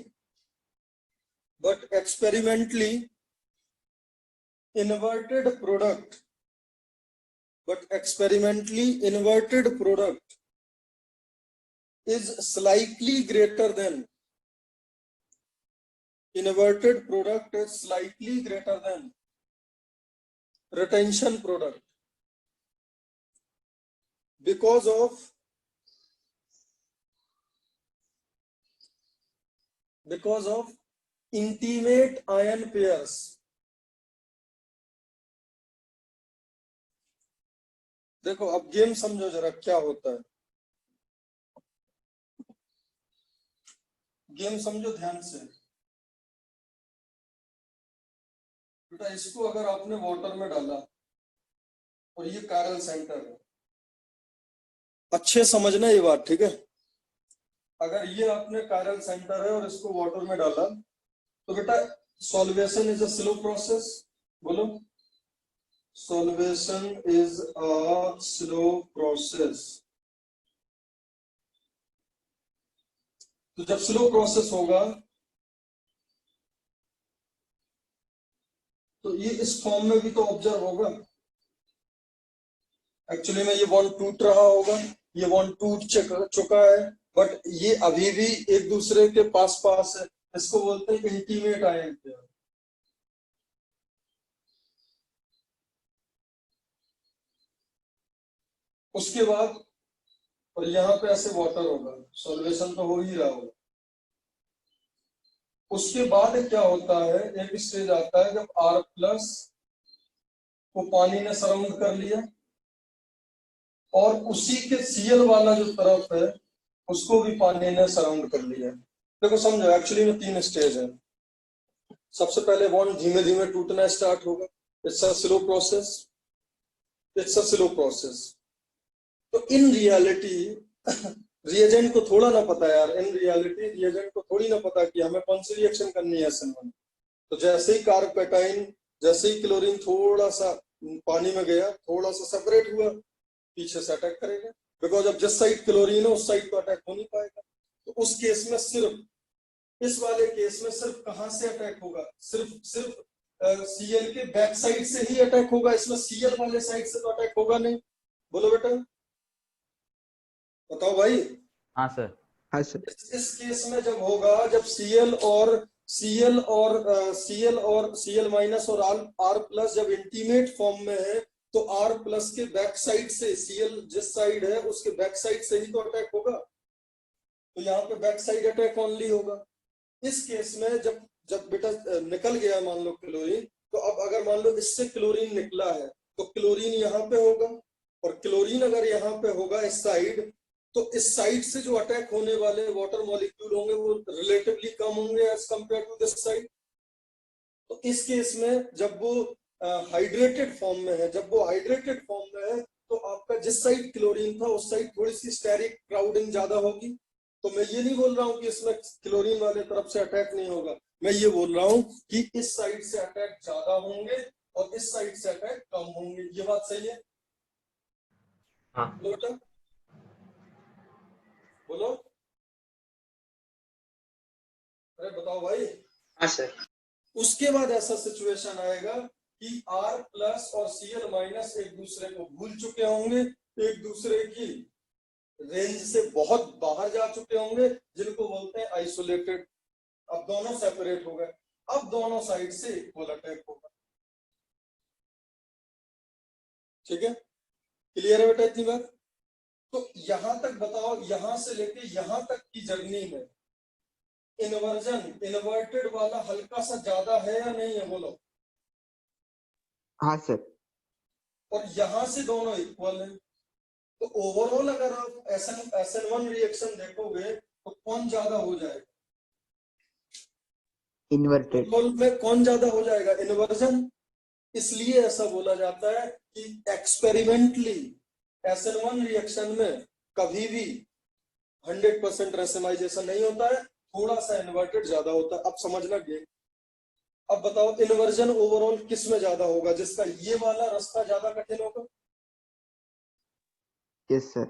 inverted product is slightly greater than retention product because of intimate ion pairs। देखो अब गेम समझो जरा क्या होता है, गेम समझो ध्यान से। बेटा इसको अगर आपने वाटर में डाला और ये कायरल सेंटर है, अच्छे समझना ये बात, ठीक है? अगर ये आपने कायरल सेंटर है और इसको वाटर में डाला, तो बेटा solvation is a slow process. बोलो, solvation is a slow process. तो जब स्लो प्रोसेस होगा तो ये इस फॉर्म में भी तो ऑब्जर्व होगा। एक्चुअली में ये बॉन्ड टूट रहा होगा, ये बॉन्ड टूट चुका है, बट ये अभी भी एक दूसरे के पास है। इसको बोलते हैं इंटीमेट आयन पेयर। उसके बाद और यहाँ पे ऐसे वाटर होगा, सॉल्वेशन तो हो ही रहा होगा। उसके बाद क्या होता है, एक स्टेज आता है जब R+ को पानी ने सराउंड कर लिया और उसी के Cl वाला जो तरफ है उसको भी पानी ने सराउंड कर लिया। देखो समझो, एक्चुअली में 3 स्टेज है। सबसे पहले बॉन्ड धीमे धीमे टूटना स्टार्ट होगा। It's a slow process. तो इन रियलिटी रिएजेंट को थोड़ा ना पता यार, इन रियलिटी रिएजेंट को थोड़ी ना पता कि हमें कौन सी रिएक्शन करनी है SN1। तो जैसे ही कार्पेटाइन, जैसे ही क्लोरीन थोड़ा सा पानी में गया, थोड़ा सा सेपरेट हुआ, पीछे से अटैक करेगा, बिकॉज अब जिस साइड क्लोरीन है उस साइड तो अटैक हो नहीं पाएगा। तो उस केस में सिर्फ, इस वाले केस में सिर्फ कहां से अटैक होगा, सिर्फ Cl के बैक साइड से ही अटैक होगा। इसमें Cl वाले साइड से तो अटैक होगा नहीं। बोलो बेटा, बताओ भाई। हाँ सर। हाँ सर। इस केस में जब होगा, जब Cl और Cl माइनस और R+ जब इंटीमेट फॉर्म में है, तो R+ के बैक साइड से, Cl जिस साइड है उसके बैक साइड से ही तो अटैक होगा। तो यहाँ पे बैक साइड अटैक ओनली होगा। इस केस में जब बेटा निकल गया मान लो क्लोरीन, तो अब अगर मान लो इससे क्लोरीन निकला है तो क्लोरीन यहाँ पे होगा, और क्लोरीन अगर यहाँ पे होगा इस साइड, तो इस साइड से जो अटैक होने वाले वाटर मॉलिक्यूल होंगे वो रिलेटिवली कम होंगे as compare to this side. तो इस केस में जब वो हाइड्रेटेड फॉर्म में है, तो आपका जिस साइड क्लोरीन था उस साइड थोड़ी सी स्टेरिक क्राउडिंग ज्यादा होगी। तो मैं ये नहीं बोल रहा हूँ कि इसमें क्लोरीन वाले तरफ से अटैक नहीं होगा, मैं ये बोल रहा हूँ कि इस साइड से अटैक ज्यादा होंगे और इस साइड से अटैक कम होंगे। ये बात सही है? हाँ बोलो बेटा, बोलो, अरे बताओ भाई। हाँ सर। उसके बाद ऐसा सिचुएशन आएगा कि R प्लस और Cl माइनस एक दूसरे को भूल चुके होंगे, एक दूसरे की रेंज से बहुत बाहर जा चुके होंगे, जिनको बोलते हैं आइसोलेटेड। अब दोनों सेपरेट हो गए, अब दोनों साइड से इक्वल अटैक होगा। ठीक है, क्लियर है बेटा इतनी बात? तो यहां तक बताओ, यहां से लेके यहां तक की जर्नी में इन्वर्जन इन्वर्टेड वाला हल्का सा ज्यादा है या नहीं है, बोलो। हाँ सर। और यहां से दोनों इक्वल है। तो ओवरऑल अगर आप SN1 रिएक्शन देखोगे तो कौन ज्यादा हो जाएगा? इन्वर्टेड। ओवरऑल में कौन ज्यादा हो जाएगा? इन्वर्जन। इसलिए ऐसा बोला जाता है कि एक्सपेरिमेंटली SN1 रिएक्शन में कभी भी 100% रेसिमाइजेशन नहीं होता है, थोड़ा सा इन्वर्टेड ज्यादा होता है। अब समझना गेम। अब बताओ इन्वर्जन ओवरऑल किस में ज्यादा होगा? जिसका ये वाला रास्ता ज्यादा कठिन होगा, यस सर।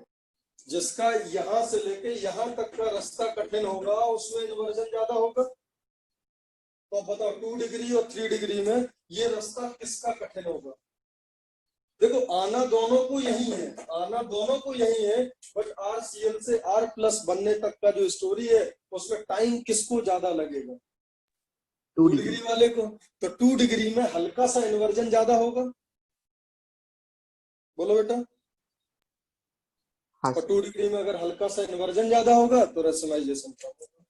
जिसका यहां से लेके यहां तक का रास्ता कठिन होगा उसमें इन्वर्जन ज्यादा होगा। तो अब बताओ 2 डिग्री और 3 डिग्री में ये रास्ता किसका कठिन होगा? देखो आना दोनों को यही है, आना दोनों को यही है, बट RCl से R प्लस बनने तक का जो स्टोरी है उसमें टाइम किसको ज्यादा लगेगा? 2 2 डिग्री वाले को। तो 2 डिग्री में हल्का सा इन्वर्जन ज्यादा होगा, बोलो बेटा। हाँ और सर। 2 डिग्री में अगर हल्का सा इन्वर्जन ज्यादा होगा तो रेसिमाइजेशन कम होगा।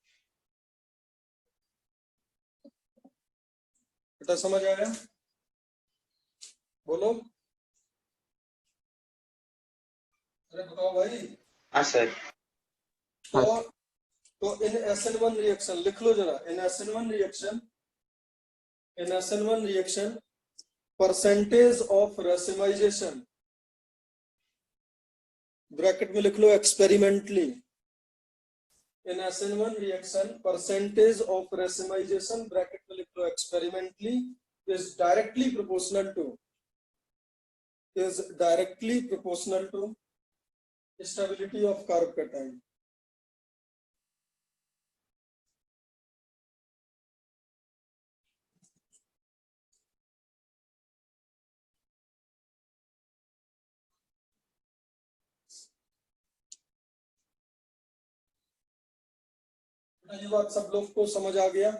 बेटा समझ आया? बोलो, अरे बताओ भाई। हाँ सर। हाँ तो तो इन SN1 रिएक्शन लिख लो जरा। In SN1 reaction percentage of racemization, bracket में लिख लो experimentally. In SN1 reaction percentage of racemization, bracket में लिख लो experimentally, is directly proportional to stability of carbocation. ये बात सब लोग को समझ आ गया?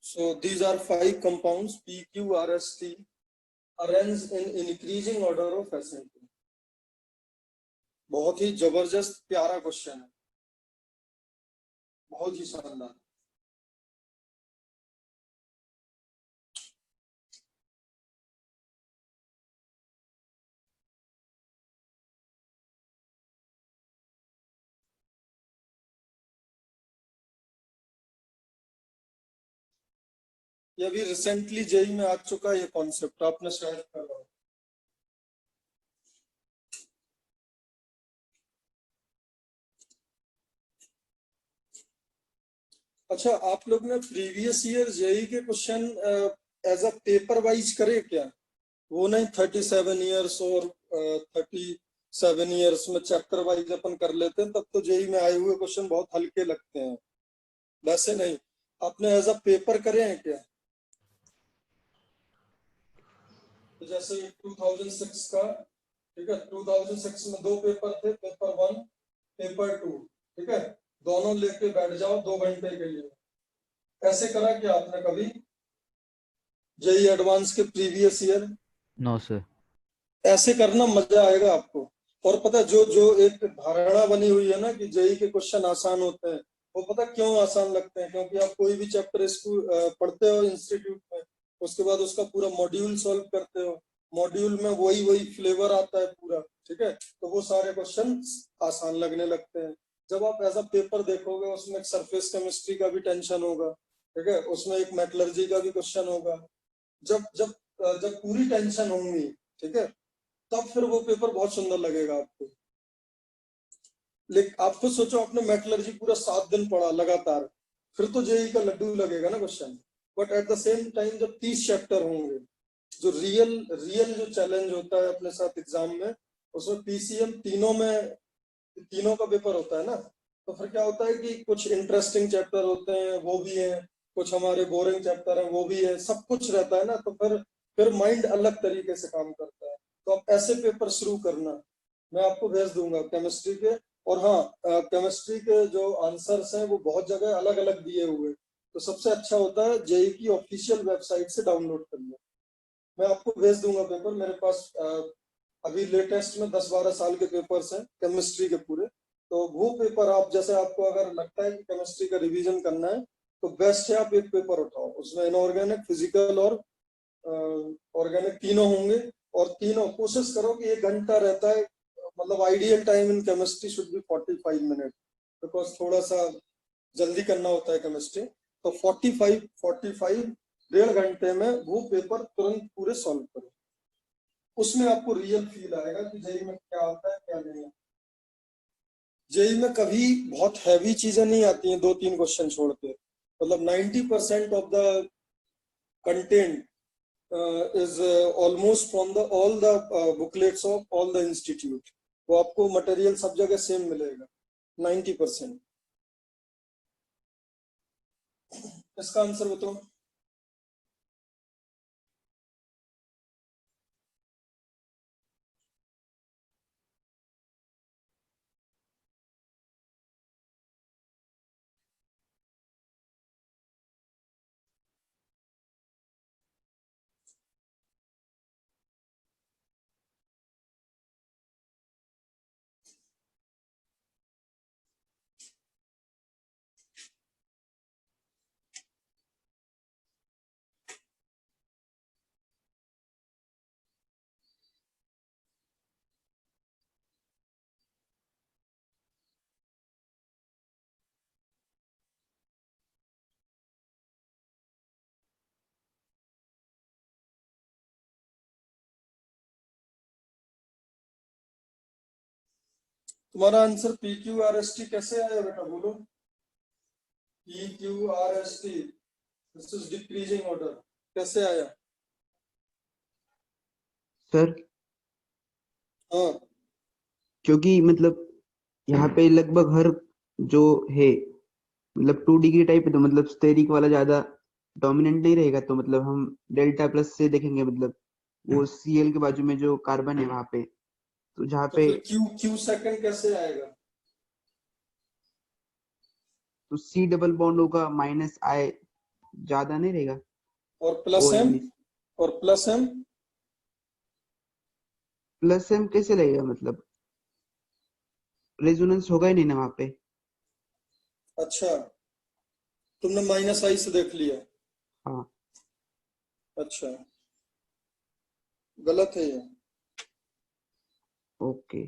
So these are 5 compounds PQRST arranged in increasing order of SN2। बहुत ही जबरदस्त प्यारा क्वेश्चन है, बहुत ही शानदार। ये अभी रिसेंटली जेई में आ चुका है ये कॉन्सेप्ट, आपने शायद करा हो। अच्छा, आप लोग ने प्रीवियस ईयर जेई के question as a paper wise करे क्या? वो नहीं 37 ईयर्स और 37 ईयर्स में चैप्टर वाइज अपन कर लेते हैं, तब तो जेई में आए हुए क्वेश्चन बहुत हल्के लगते हैं। वैसे नहीं, आपने एज अ पेपर करे हैं क्या? तो जैसे 2006 का, ठीक है, 2006 में 2 पेपर थे, पेपर 1, पेपर 2, ठीक है, दोनों लेके बैठ जाओ 2 घंटे के लिए। ऐसे करा क्या आपने कभी जेई एडवांस के प्रीवियस ईयर? No sir. ऐसे करना मजा आएगा आपको। और पता है, जो जो एक धारणा बनी हुई है ना कि जेई के क्वेश्चन आसान होते हैं, वो पता क्यों आसान लगते हैं? क्योंकि आप कोई भी चैप्टर स्कूल पढ़ते हो इंस्टीट्यूट में, उसके बाद उसका पूरा मॉड्यूल सॉल्व करते हो, मॉड्यूल में वही वही फ्लेवर आता है पूरा, ठीक है, तो वो सारे क्वेश्चन आसान लगने लगते हैं। जब आप एज अ पेपर देखोगे, उसमें एक सरफेस केमिस्ट्री का भी टेंशन होगा, ठीक है, उसमें एक मेटलर्जी का भी क्वेश्चन होगा। जब जब जब पूरी टेंशन होंगी, ठीक है, तब फिर वो पेपर बहुत सुंदर लगेगा आपको। लेकिन आप खुद सोचो, आपने मेटलर्जी पूरा 7 दिन पढ़ा लगातार, फिर तो जेई का लड्डू लगेगा ना question. But at the same time जब 30 चैप्टर होंगे, जो रियल रियल जो चैलेंज होता है अपने साथ एग्जाम में, उसमें पीसीएम तीनों का पेपर होता है ना, तो फिर क्या होता है कि कुछ इंटरेस्टिंग चैप्टर होते हैं वो भी है, कुछ हमारे बोरिंग चैप्टर हैं वो भी है, सब कुछ रहता है ना, तो फिर माइंड अलग तरीके से काम करता है। तो आप ऐसे पेपर शुरू करना, मैं आपको भेज दूंगा केमिस्ट्री के। और हाँ, केमिस्ट्री के जो आंसर्स हैं वो बहुत जगह अलग अलग दिए हुए हैं, तो सबसे अच्छा होता है जेई की ऑफिशियल वेबसाइट से डाउनलोड करना। मैं आपको भेज दूंगा पेपर, मेरे पास अभी लेटेस्ट में 10-12 साल के पेपर्स हैं केमिस्ट्री के पूरे। तो वो पेपर आप, जैसे आपको अगर लगता है कि केमिस्ट्री का रिवीजन करना है, तो बेस्ट है आप एक पेपर उठाओ, उसमें इनऑर्गेनिक, फिजिकल और ऑर्गेनिक तीनों होंगे। और तीनों कोशिश करो कि 1 घंटा रहता है, मतलब ideal time in chemistry should be 45 minute, because थोड़ा सा जल्दी करना होता है केमिस्ट्री। तो 45 1.5 घंटे में वो पेपर तुरंत पूरे सॉल्व करो, उसमें आपको रियल फील आएगा कि जेई में क्या होता है क्या नहीं है। जेई में कभी बहुत हैवी चीजें नहीं आती हैं 2-3 क्वेश्चन छोड़ के, मतलब 90% of the content is almost from the all the booklets of all the institute। वो आपको मटेरियल सब जगह सेम मिलेगा 90%। इसका आंसर बताओ। तुम्हारा आंसर PQRST कैसे आया बेटा, बोलो। PQRST, this is decreasing order, कैसे आया? सर हाँ, क्योंकि मतलब यहाँ पे लगभग हर जो है मतलब 2 डिग्री टाइप है, तो मतलब स्टेरिक वाला ज्यादा डोमिनेंट नहीं रहेगा, तो मतलब हम डेल्टा प्लस से देखेंगे, मतलब वो सीएल के बाजू में जो कार्बन है वहां पे, तो जहाँ तो पे फिर क्यू सेकंड कैसे आएगा? तो सी डबल बॉन्ड होगा, माइनस आई ज्यादा नहीं रहेगा। और प्लस ओ एम, एन और प्लस एम? प्लस एम कैसे लगेगा, मतलब रेजोनेंस होगा ही नहीं ना वहां पे। अच्छा, तुमने माइनस आई से देख लिया। हाँ अच्छा, गलत है ये। ओके।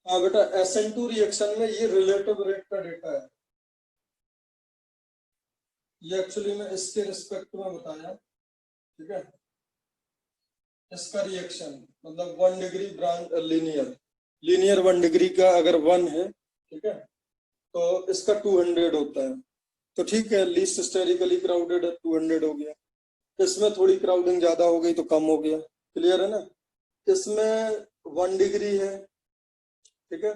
हाँ बेटा, SN2 रिएक्शन में ये रिलेटिव रेट का डेटा है, ये एक्चुअली मैं इसके रिस्पेक्ट में बताया, ठीक है। इसका रिएक्शन मतलब 1 डिग्री ब्रांच लीनियर 1 डिग्री का अगर 1 है, ठीक है, तो इसका 200 होता है। तो ठीक है, लीस्ट स्टेरिकली क्राउडेड है, 200 हो गया। इसमें थोड़ी क्राउडिंग ज्यादा हो गई तो कम हो गया, क्लियर है ना। इसमें 1 डिग्री है, ठीक है,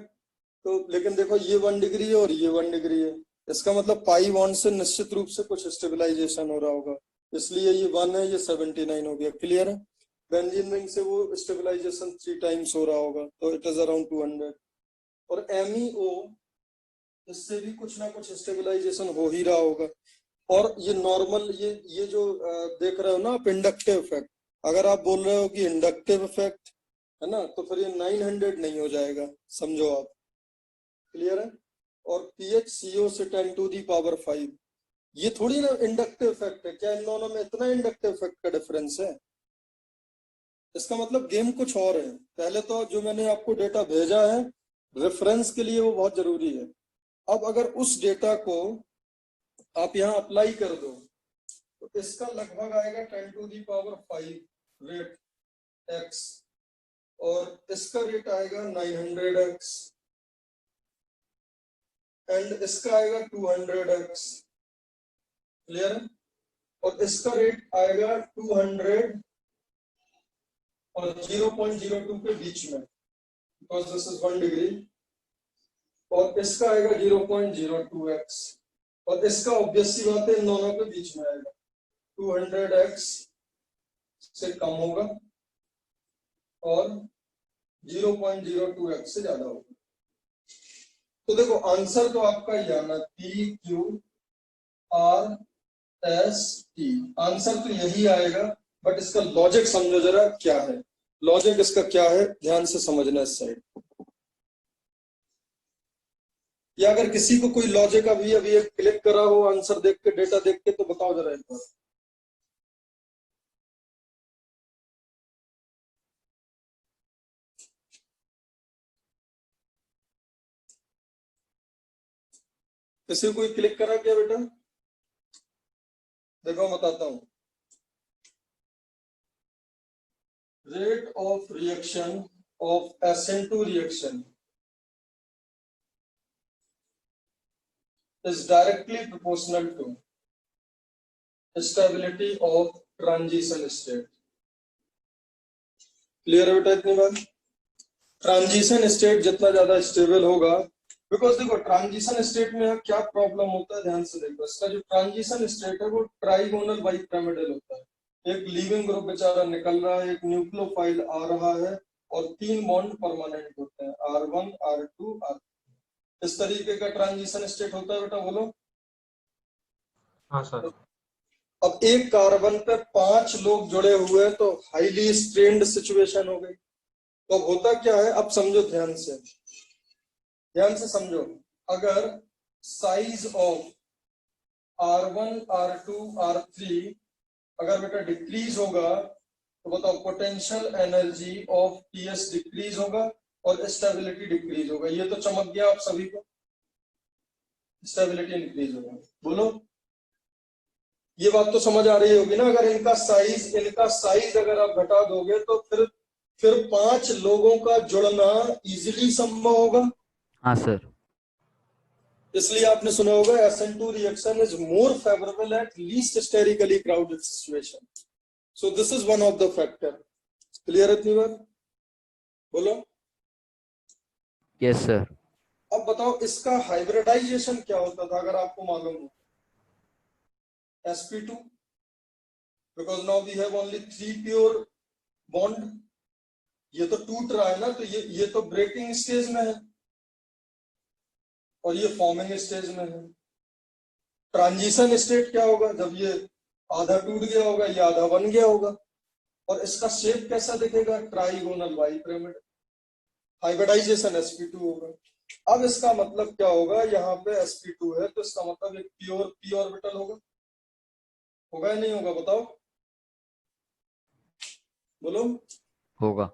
तो लेकिन देखो ये 1 डिग्री है और ये 1 डिग्री है, इसका मतलब पाई बॉन्ड से निश्चित रूप से कुछ स्टेबलाइजेशन हो रहा होगा, इसलिए ये 1 है, ये 79 हो गया, क्लियर है। बेंजीन रिंग से वो स्टेबलाइजेशन 3 टाइम्स हो रहा होगा, तो इट इज अराउंड 200। और MEO, इससे भी कुछ ना कुछ स्टेबलाइजेशन हो ही रहा होगा। और ये नॉर्मल, ये जो देख रहे हो ना आप, इंडक्टिव इफेक्ट, अगर आप बोल रहे हो कि इंडक्टिव इफेक्ट है ना, तो फिर ये 900 नहीं हो जाएगा, समझो आप, क्लियर है। और PHCO से 10⁵, ये थोड़ी ना इंडक्टिव इफेक्ट है, क्या इन दोनों में इतना इंडक्टिव इफेक्ट का डिफरेंस है? इसका मतलब गेम कुछ और है। पहले तो जो मैंने आपको डेटा भेजा है रेफरेंस के लिए, वो बहुत जरूरी है। अब अगर उस डेटा को आप यहाँ अप्लाई कर दो तो इसका लगभग आएगा 10⁵ रेट x, और इसका रेट आएगा 900x, एंड इसका आएगा 200x, क्लियर है। और इसका रेट आएगा 200 और 0.02 के बीच में, बिकॉज दिस इज 1 डिग्री, और इसका आएगा 0.02x, और इसका ऑब्वियस सी बात है इन दोनों के बीच में आएगा, 200x से कम होगा और 0.02x से ज्यादा होगा। तो देखो आंसर तो आपका ही आना, PQRST, आंसर तो यही आएगा, बट इसका लॉजिक समझो जरा क्या है, लॉजिक इसका क्या है, ध्यान से समझना इस साइड। या अगर किसी को कोई लॉजिक अभी एक क्लिक करा हो आंसर देख के, डेटा देख के, तो बताओ जरा एक बार। किसी को कोई क्लिक करा क्या बेटा? देखो बताता हूं, rate of reaction of SN2 reaction is directly proportional to stability of transition state, clear है बेटा इतनी बात? ट्रांजिशन स्टेट जितना ज्यादा स्टेबल होगा, बिकॉज देखो ट्रांजिशन स्टेट में क्या प्रॉब्लम होता है, ध्यान से देखो, इसका जो ट्रांजिशन स्टेट है वो ट्राइगोनल बाइपिरामिडल होता है। एक लिविंग ग्रुप बेचारा निकल रहा है, एक न्यूक्लियोफाइल आ रहा है, और 3 बॉन्ड परमानेंट होते हैं, R1 R2 R3, इस तरीके का ट्रांजिशन स्टेट होता है बेटा, बोलो। हाँ सर। अब एक कार्बन पे 5 लोग जुड़े हुए हैं, तो हाईली स्ट्रेन्ड सिचुएशन हो गई। तो अब होता क्या है, अब समझो, ध्यान से समझो, अगर size of R1 R2 R3 अगर बेटा डिक्रीज होगा, तो बताओ potential energy of TS decrease होगा और स्टेबिलिटी डिक्रीज होगा। ये तो चमक गया आप सभी को, स्टेबिलिटी इंक्रीज होगा, बोलो। ये बात तो समझ आ रही होगी ना। अगर इनका साइज अगर आप घटा दोगे तो फिर 5 लोगों का जुड़ना इजीली संभव होगा। हाँ सर। इसलिए आपने सुना होगा SN2 reaction is more favourable at least sterically crowded situation, so this is one of the factor, clear इतनी बार, बोलो। Yes sir. अब बताओ इसका हाइब्रिडाइजेशन क्या होता था अगर आपको मालूम हो? sp2, because now we have only 3 pure bond, ये तो टूट रहा है ना, तो ये तो ब्रेकिंग स्टेज में है और ये फॉर्मिंग स्टेज में है। ट्रांजिशन स्टेट क्या होगा, जब ये आधा टूट गया होगा, ये आधा बन गया होगा, और इसका शेप कैसा दिखेगा, ट्राइगोनल बाइपिरामिड। हाइब्रिडाइजेशन sp2 होगा। अब इसका मतलब क्या होगा, यहाँ पे sp2 है तो इसका मतलब एक प्योर p ऑर्बिटल होगा या नहीं होगा, बताओ, बोलो। होगा।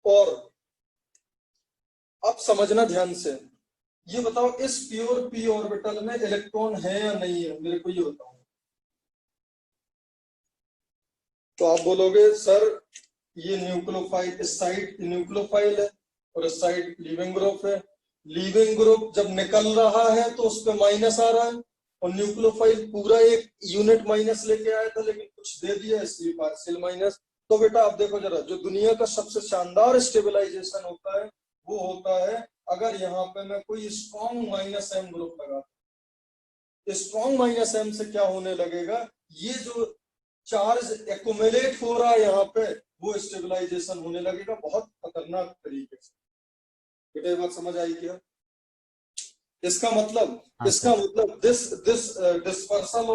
और समझना ध्यान से, ये बताओ इस प्योर पी ऑर्बिटल में इलेक्ट्रॉन है या नहीं है, मेरे को ये बताओ। तो आप बोलोगे सर ये न्यूक्लियोफाइल, इस साइड न्यूक्लियोफाइल है और इस साइड लीविंग ग्रुप है। लीविंग ग्रुप जब निकल रहा है तो उस पर माइनस आ रहा है, और न्यूक्लियोफाइल पूरा एक यूनिट माइनस लेके आया था लेकिन कुछ दे दिया इसलिए पार्शियल माइनस। तो बेटा आप देखो जरा, जो दुनिया का सबसे शानदार स्टेबलाइजेशन होता है वो होता है अगर यहाँ पे मैं कोई स्ट्रॉन्ग माइनस एम ग्रुप लगा। स्ट्रॉन्ग माइनस एम से क्या होने लगेगा, ये जो चार्ज एक्युमुलेट हो रहा है यहाँ पे वो स्टेबलाइजेशन होने लगेगा बहुत खतरनाक तरीके से। बेटा ये बात समझ आई क्या? इसका मतलब डिस्पर्सन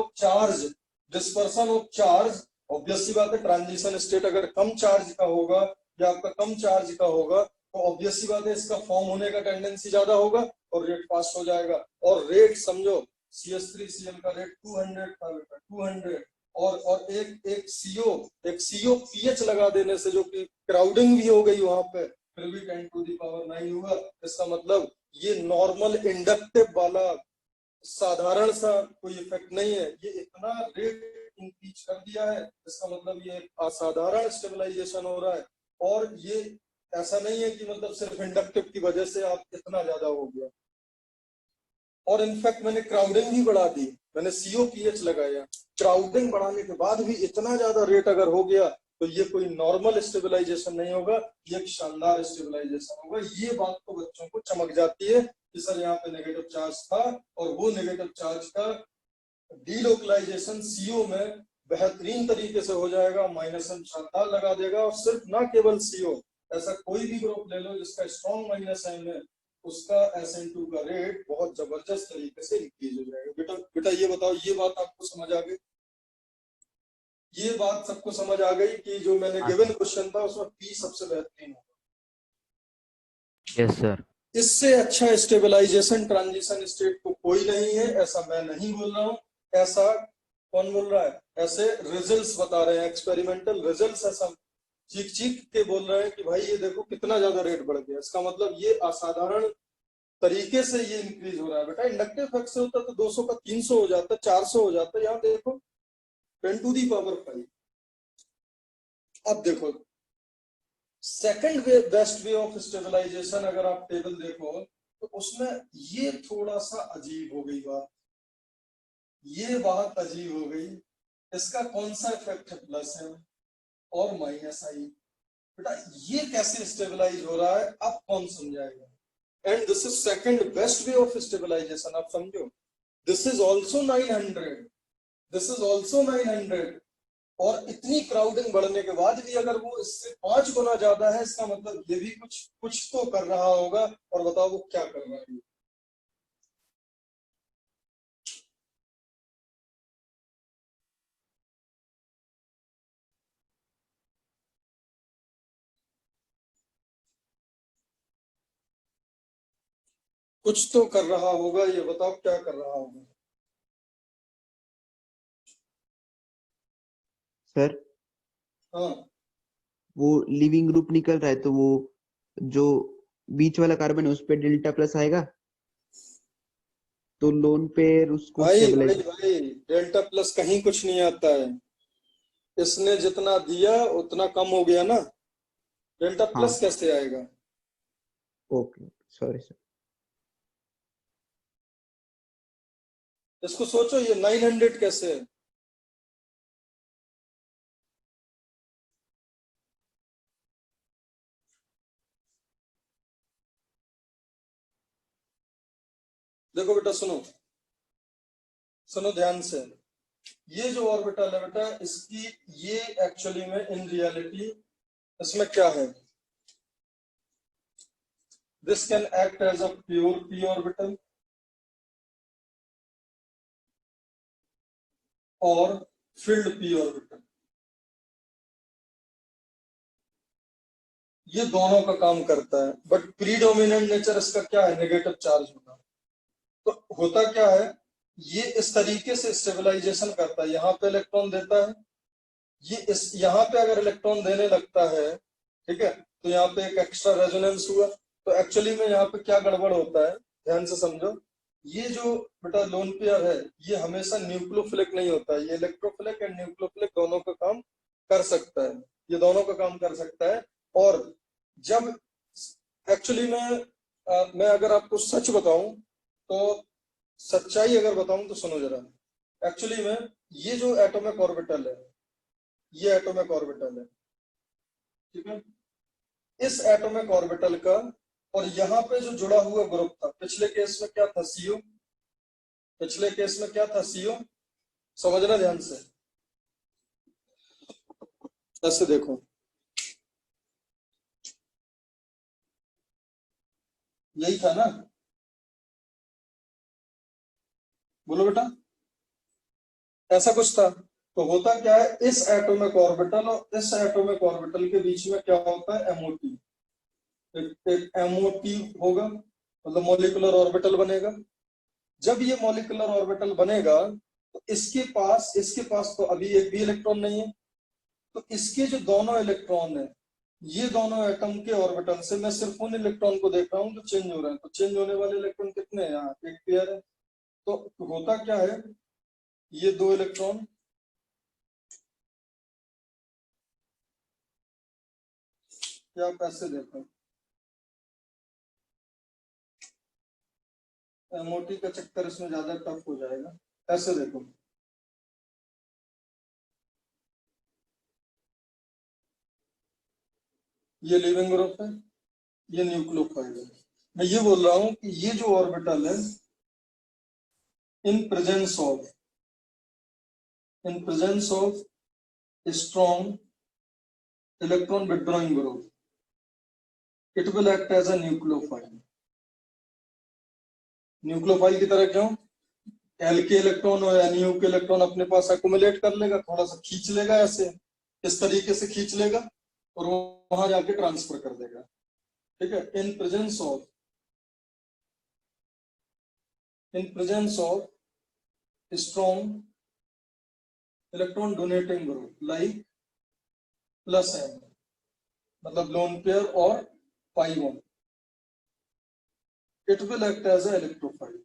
ऑफ चार्ज ऑब्वियसली बात है, ट्रांजिशन स्टेट अगर कम चार्ज का होगा या आपका कम चार्ज का होगा तो ऑब्वियसली बात है इसका फॉर्म होने का टेंडेंसी ज्यादा होगा और रेट फास्ट हो जाएगा। और रेट समझो CH3Cl का रेट 200 था बेटा, 200, और एक CO पीएच लगा देने से जो कि क्राउडिंग भी हो गई वहां पे, फिर भी 10 टू द पावर 9 हुआ। इसका मतलब ये नॉर्मल इंडक्टिव वाला साधारण सा कोई इफेक्ट नहीं है, ये इतना रेट इंक्रीज कर दिया है, इसका मतलब ये असाधारण स्टेबलाइजेशन हो रहा है। और ये ऐसा नहीं है कि मतलब सिर्फ इंडक्टिव की वजह से आप इतना ज्यादा हो गया, और इनफैक्ट मैंने क्राउडिंग भी बढ़ा दी, मैंने COPH लगाया, क्राउडिंग बढ़ाने के बाद भी इतना ज्यादा रेट अगर हो गया तो ये कोई नॉर्मल स्टेबलाइजेशन नहीं होगा, ये एक शानदार स्टेबलाइजेशन होगा। ये बात तो बच्चों को चमक जाती है कि सर यहाँ पे नेगेटिव चार्ज था और वो नेगेटिव चार्ज का डीलोकलाइजेशन CO में बेहतरीन तरीके से हो जाएगा, माइनस एम शानदार लगा देगा। और सिर्फ ना केवल CO, ऐसा कोई भी ग्रुप ले लो जिसका स्ट्रॉन्ग माइनस एम है, उसका SN2 का रेट बहुत जबरदस्त तरीके से इंक्रीज हो जाएगा। बेटा ये बताओ, ये बात आपको समझ आ गई? ये बात सबको समझ आ गई कि जो मैंने गिवन क्वेश्चन था उसमें P सबसे बेहतरीन होगा? Yes sir. इससे अच्छा स्टेबलाइजेशन ट्रांजिशन स्टेट को कोई नहीं है, ऐसा मैं नहीं बोल रहा हूँ, ऐसा कौन बोल रहा है? ऐसे रिजल्ट्स बता रहे हैं, एक्सपेरिमेंटल रिजल्ट्स ऐसा चीख चीख के बोल रहे हैं कि भाई ये देखो कितना ज्यादा रेट बढ़ गया। इसका मतलब ये असाधारण तरीके से ये इंक्रीज हो रहा है। बेटा इंडक्टिव इफेक्ट से होता तो 200 का 300 हो जाता, 400 हो जाता, यहाँ देखो 10 टू दी पावर 5। अब देखो second best way of stabilization, अगर आप टेबल देखो तो उसमें ये थोड़ा सा अजीब हो गई बात, ये बात अजीब हो गई। इसका कौन सा इफेक्ट है? प्लस है और माइनस आई। बेटा ये कैसे स्टेबलाइज हो रहा है अब कौन समझाएगा? And this is second best way of stabilization, आप समझो। This is also 900, this is also 900, और इतनी क्राउडिंग बढ़ने के बाद भी अगर वो इससे 5 गुना ज्यादा है, इसका मतलब ये भी कुछ तो कर रहा होगा। और बताओ वो क्या कर रहा है? कुछ तो कर रहा होगा, ये बताओ क्या कर रहा होगा? सर हाँ वो लिविंग ग्रुप निकल रहा है तो वो जो बीच वाला कार्बन है उस पे डेल्टा प्लस आएगा तो लोन पेयर उसको भाई डेल्टा प्लस कहीं कुछ नहीं आता है, इसने जितना दिया उतना कम हो गया ना, डेल्टा प्लस कैसे आएगा? Okay sorry sir. इसको सोचो, ये 900 कैसे है? देखो बेटा सुनो ध्यान से, ये जो ऑर्बिटल है बेटा इसकी ये एक्चुअली में इन रियलिटी इसमें क्या है? This can act as a pure p orbital और फिल्ड p ऑर्बिटल, ये दोनों का काम करता है। बट प्रीडोमिनेंट नेचर इसका क्या है? नेगेटिव चार्ज होना। तो होता क्या है, ये इस तरीके से स्टेबलाइजेशन करता है, यहाँ पे इलेक्ट्रॉन देता है, ये यहाँ पे अगर इलेक्ट्रॉन देने लगता है, ठीक है, तो यहाँ पे एक एक्स्ट्रा रेजोनेंस हुआ, तो एक्चुअली में यहाँ पे क्या गड़बड़ होता है, ध्यान से समझो। ये जो बेटा लोन पेयर है ये हमेशा न्यूक्लियोफिलिक नहीं होता है, ये इलेक्ट्रोफिलिक एंड न्यूक्लियोफिलिक दोनों का काम कर सकता है, ये दोनों का काम कर सकता है। और जब एक्चुअली में मैं अगर आपको सच बताऊं तो, सच्चाई अगर बताऊं तो सुनो जरा। एक्चुअली में ये जो एटॉमिक ऑर्बिटल है, ये एटॉमिक ऑर्बिटल है, ठीक है। इस एटॉमिक ऑर्बिटल का और यहाँ पे जो जुड़ा हुआ ग्रुप था, पिछले केस में क्या था, CO, पिछले केस में क्या था, CO, समझना ध्यान से। ऐसे देखो, यही था ना, बोलो बेटा, ऐसा कुछ था। तो होता क्या है, इस एटॉमिक ऑर्बिटल और इस एटॉमिक ऑर्बिटल के बीच में क्या होता है, MOT, एक MOT होगा, मतलब मॉलिक्यूलर ऑर्बिटल बनेगा। जब ये मॉलिक्यूलर ऑर्बिटल बनेगा तो इसके पास तो अभी एक भी इलेक्ट्रॉन नहीं है, तो इसके जो दोनों इलेक्ट्रॉन है, ये दोनों एटम के ऑर्बिटल से मैं सिर्फ उन इलेक्ट्रॉन को देख रहा हूँ जो चेंज हो रहे हैं। तो चेंज होने वाले इलेक्ट्रॉन कितने हैं, यहाँ एक पेयर है। तो होता क्या है, ये 2 इलेक्ट्रॉन, क्या आप ऐसे देखो, MOT का चक्कर इसमें ज्यादा टफ हो जाएगा। ऐसे देखो, ये लिविंग ग्रुप है, ये न्यूक्लियोफाइल है। मैं ये बोल रहा हूं कि ये जो ऑर्बिटल है, in presence of strong electron withdrawing group, it will act as a nucleophile. Nucleophile की तरह क्यों, L के इलेक्ट्रॉन और NU के इलेक्ट्रॉन अपने पास एक्युमुलेट कर लेगा, थोड़ा सा खींच लेगा, ऐसे इस तरीके से खींच लेगा और वहां जाके ट्रांसफर कर देगा, ठीक है। In presence of strong electron donating group like +M, मतलब लोन पेयर और pi1, it will act as a electrophile.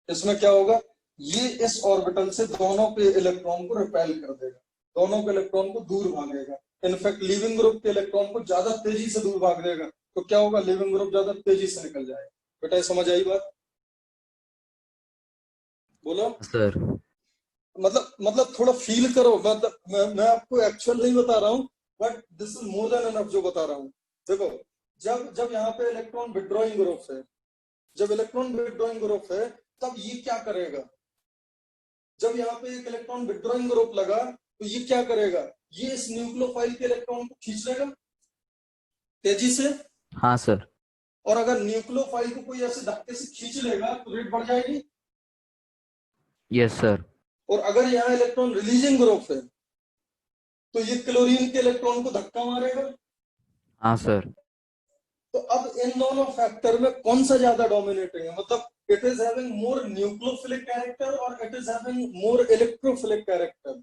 इसमें क्या होगा, ये इस ऑर्बिटल से दोनों के इलेक्ट्रॉन को रिपेल कर देगा, दोनों के इलेक्ट्रॉन को दूर भागेगा। इनफैक्ट लिविंग ग्रुप के इलेक्ट्रॉन को ज्यादा तेजी से दूर भाग देगा। तो क्या होगा, लिविंग ग्रुप ज्यादा तेजी से निकल जाएगा। बेटा ये समझ आई बात, बोलो। सर मतलब थोड़ा फील करो, मतलब मैं आपको एक्चुअल नहीं बता रहा हूँ, but this is more than enough जो बता रहा हूँ। देखो, जब यहाँ पे इलेक्ट्रॉन विथड्रॉइंग ग्रुप है, जब इलेक्ट्रॉन विथड्रॉइंग ग्रुप है, तब ये क्या करेगा, जब यहाँ पे एक इलेक्ट्रॉन विथड्रॉइंग ग्रुप लगा तो ये क्या करेगा, ये इस न्यूक्लियोफाइल के इलेक्ट्रॉन को खींच लेगा तेजी से। हाँ सर। और अगर न्यूक्लियोफाइल को कोई ऐसे धक्के से खींच लेगा तो रेट बढ़ जाएगी। Yes sir. और अगर यहाँ इलेक्ट्रॉन रिलीजिंग ग्रुप है तो ये क्लोरीन के इलेक्ट्रॉन को धक्का मारेगा। हाँ सर। तो अब इन दोनों फैक्टर में कौन सा ज्यादा डोमिनेटिंग है, मतलब it is having more nucleophilic character or it is having more electrophilic character?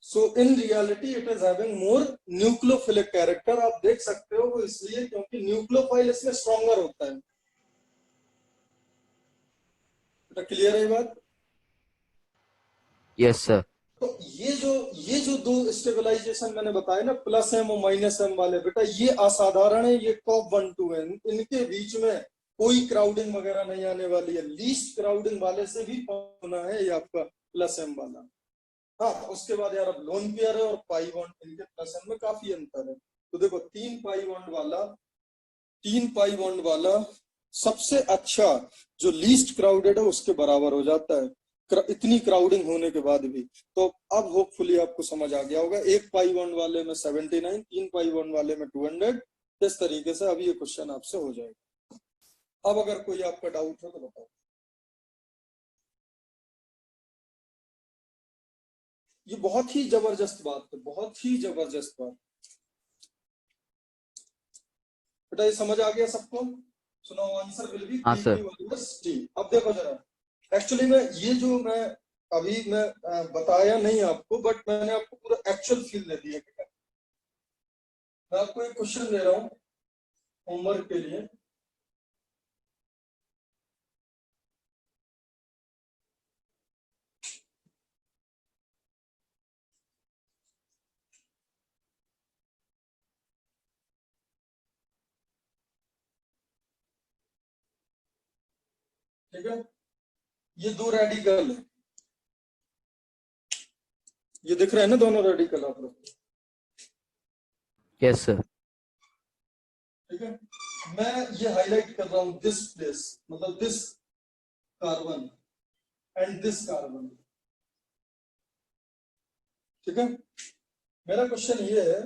So in reality it is having more nucleophilic character। आप देख सकते हो वो इसलिए क्योंकि न्यूक्लियोफाइल इसमें स्ट्रॉन्गर होता है। बेटा क्लियर है बात? Yes sir. तो ये जो 2 स्टेबलाइजेशन मैंने बताए ना, +M और -M वाले, बेटा ये असाधारण है, ये टॉप 1 2 है। इनके बीच में कोई क्राउडिंग वगैरह नहीं आने वाली है। लीस्ट क्राउडिंग वाले से भी होना है ये आपका +M वाला। हाँ, उसके बाद यार अब लोन पेयर है और पाई बॉन्ड, इनके +M में काफी अंतर है। तो देखो 3 पाई बॉन्ड वाला सबसे अच्छा, जो लीस्ट क्राउडेड है उसके बराबर हो जाता है इतनी क्राउडिंग होने के बाद भी। तो अब होपफुली आपको समझ आ गया होगा। 1 पाई बॉन्ड वाले में 79, 3 पाई बॉन्ड वाले में 200। इस तरीके से अब ये क्वेश्चन आपसे हो जाएगा। अब अगर कोई आपका डाउट हो तो बताओ। ये बहुत ही जबरदस्त बात है, बहुत ही जबरदस्त बात। बेटा ये समझ आ गया सबको? सुनो, आंसर विल बी हाँ सर। T। अब देखो जरा, एक्चुअली में ये जो मैं अभी मैं बताया नहीं आपको, बट मैंने आपको पूरा एक्चुअल फील दे दिया। मैं आपको एक क्वेश्चन दे रहा हूँ, होमवर्क के लिए ठीक है, ये दो रेडिकल है, ये दिख रहे हैं ना दोनों रेडिकल आप लोग, यस सर। ठीक है। मैं ये हाईलाइट कर रहा हूं दिस प्लेस, मतलब this carbon and this carbon, ठीक है। मेरा क्वेश्चन ये है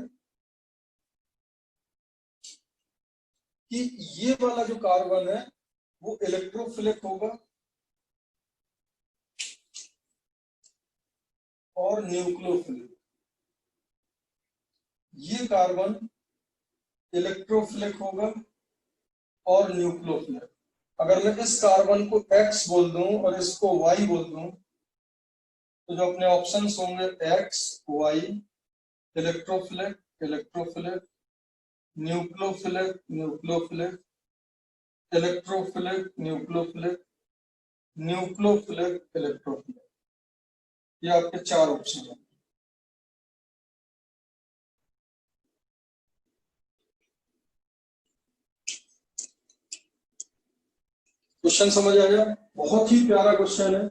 कि ये वाला जो कार्बन है वो इलेक्ट्रोफिलिक होगा और न्यूक्लियोफिलिक, ये कार्बन इलेक्ट्रोफिलिक होगा और न्यूक्लियोफिलिक। अगर मैं इस कार्बन को X बोल दूं और इसको Y बोल दूं तो जो अपने ऑप्शंस होंगे X, Y, electrophilic, electrophilic, nucleophilic, nucleophilic, electrophilic, nucleophilic, nucleophilic, electrophilic, ये आपके चार ऑप्शन हैं। क्वेश्चन समझ आ गया? बहुत ही प्यारा क्वेश्चन है।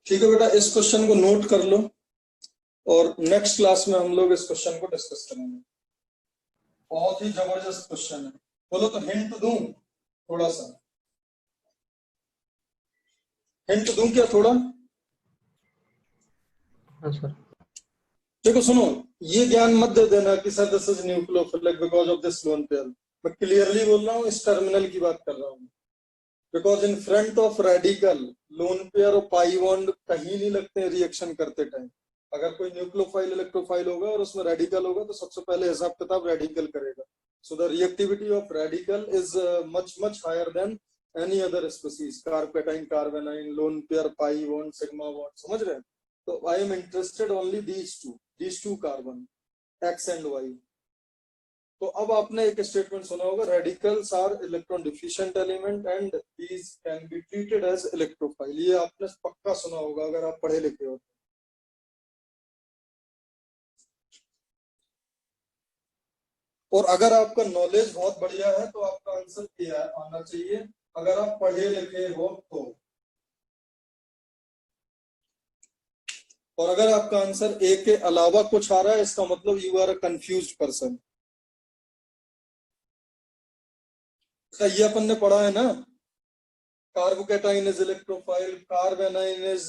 ठीक है बेटा, इस क्वेश्चन को नोट कर लो और नेक्स्ट क्लास में हम लोग इस क्वेश्चन को डिस्कस करेंगे। बहुत ही जबरदस्त क्वेश्चन है। बोलो तो हिंट दूं थोड़ा सा, हिंट दूं क्या थोड़ा? हाँ सर। देखो सुनो, ये ज्ञान मत दे देना कि sir this is nucleophilic because of this lone pair. मैं क्लियरली बोल रहा हूँ, इस टर्मिनल की बात कर रहा हूँ। Because in front of radical loan pair और पाई बॉन्ड कहीं नहीं लगते हैं रिएक्शन करते टाइम। अगर कोई न्यूक्लियोफाइल इलेक्ट्रोफाइल होगा और उसमें रेडिकल होगा तो सबसे पहले हिसाब किताब रेडिकल करेगा। So the reactivity of radical is much much higher than any other species, carbocation, carbanion, lone pair, pi bond, sigma bond, समझ रहे हैं? तो I am interested only these two carbon, X and Y। तो अब आपने एक statement सुना होगा, radicals are electron deficient element and these can be treated as electrophile. ये आपने पक्का सुना होगा अगर आप पढ़े लिखे हो। और अगर आपका नॉलेज बहुत बढ़िया है तो आपका आंसर क्या आना चाहिए, अगर आप पढ़े लिखे हो तो। और अगर आपका आंसर ए के अलावा कुछ आ रहा है इसका मतलब you are a confused person. ये अपन ने पढ़ा है ना, carbocation is electrophile, carbanion is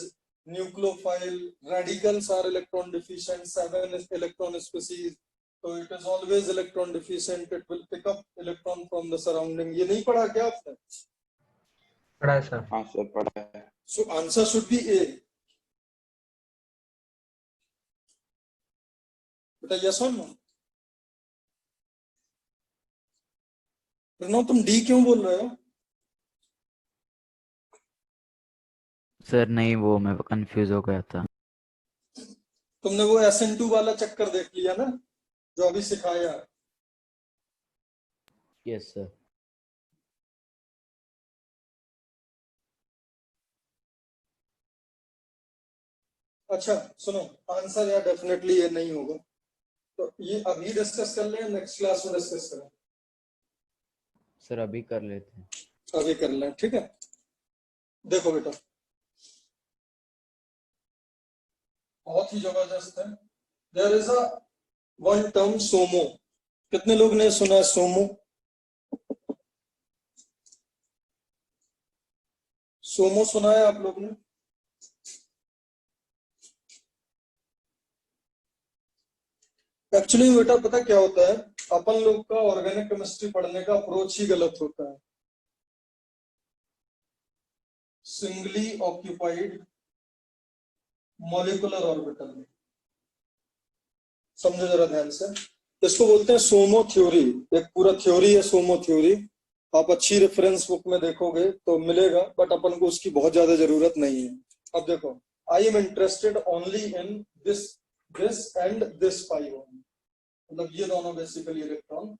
nucleophile, radicals are electron deficient, 7 electron species, तो it is always electron deficient, it will pick up electron from the surrounding. ये नहीं पढ़ा क्या आपने? पढ़ा है सर। हाँ सर पढ़ा है। सो आंसर शुड बी ए। बेटा यस और नो? प्रणव तुम डी क्यों बोल रहे हो? सर नहीं, वो मैं कंफ्यूज हो गया था। तुमने वो SN2 वाला चक्कर देख लिया ना जो अभी सिखाया? Yes sir. अच्छा सुनो, आंसर यार डेफिनेटली ये नहीं होगा, तो ये अभी डिस्कस कर लें, नेक्स्ट क्लास में डिस्कस करें? सर अभी कर लेते हैं। अभी कर लें, ठीक है। देखो बेटा बहुत ही जबरदस्त है। There is a one term SOMO. कितने लोग ने सुना है सोमो? सोमो सुना है आप लोग ने? एक्चुअली बेटा पता क्या होता है, अपन लोग का ऑर्गेनिक केमिस्ट्री पढ़ने का अप्रोच ही गलत होता है। सिंगली ऑक्यूपाइड मॉलिक्यूलर ऑर्बिटल में। समझो जरा ध्यान से, इसको बोलते हैं सोमो थ्योरी। एक पूरा थ्योरी है सोमो थ्योरी, आप अच्छी रेफरेंस बुक में देखोगे तो मिलेगा, बट अपन को उसकी बहुत ज्यादा जरूरत नहीं है। अब देखो, I am interested only in this this and this pi one, मतलब ये दोनों बेसिकली इलेक्ट्रॉन।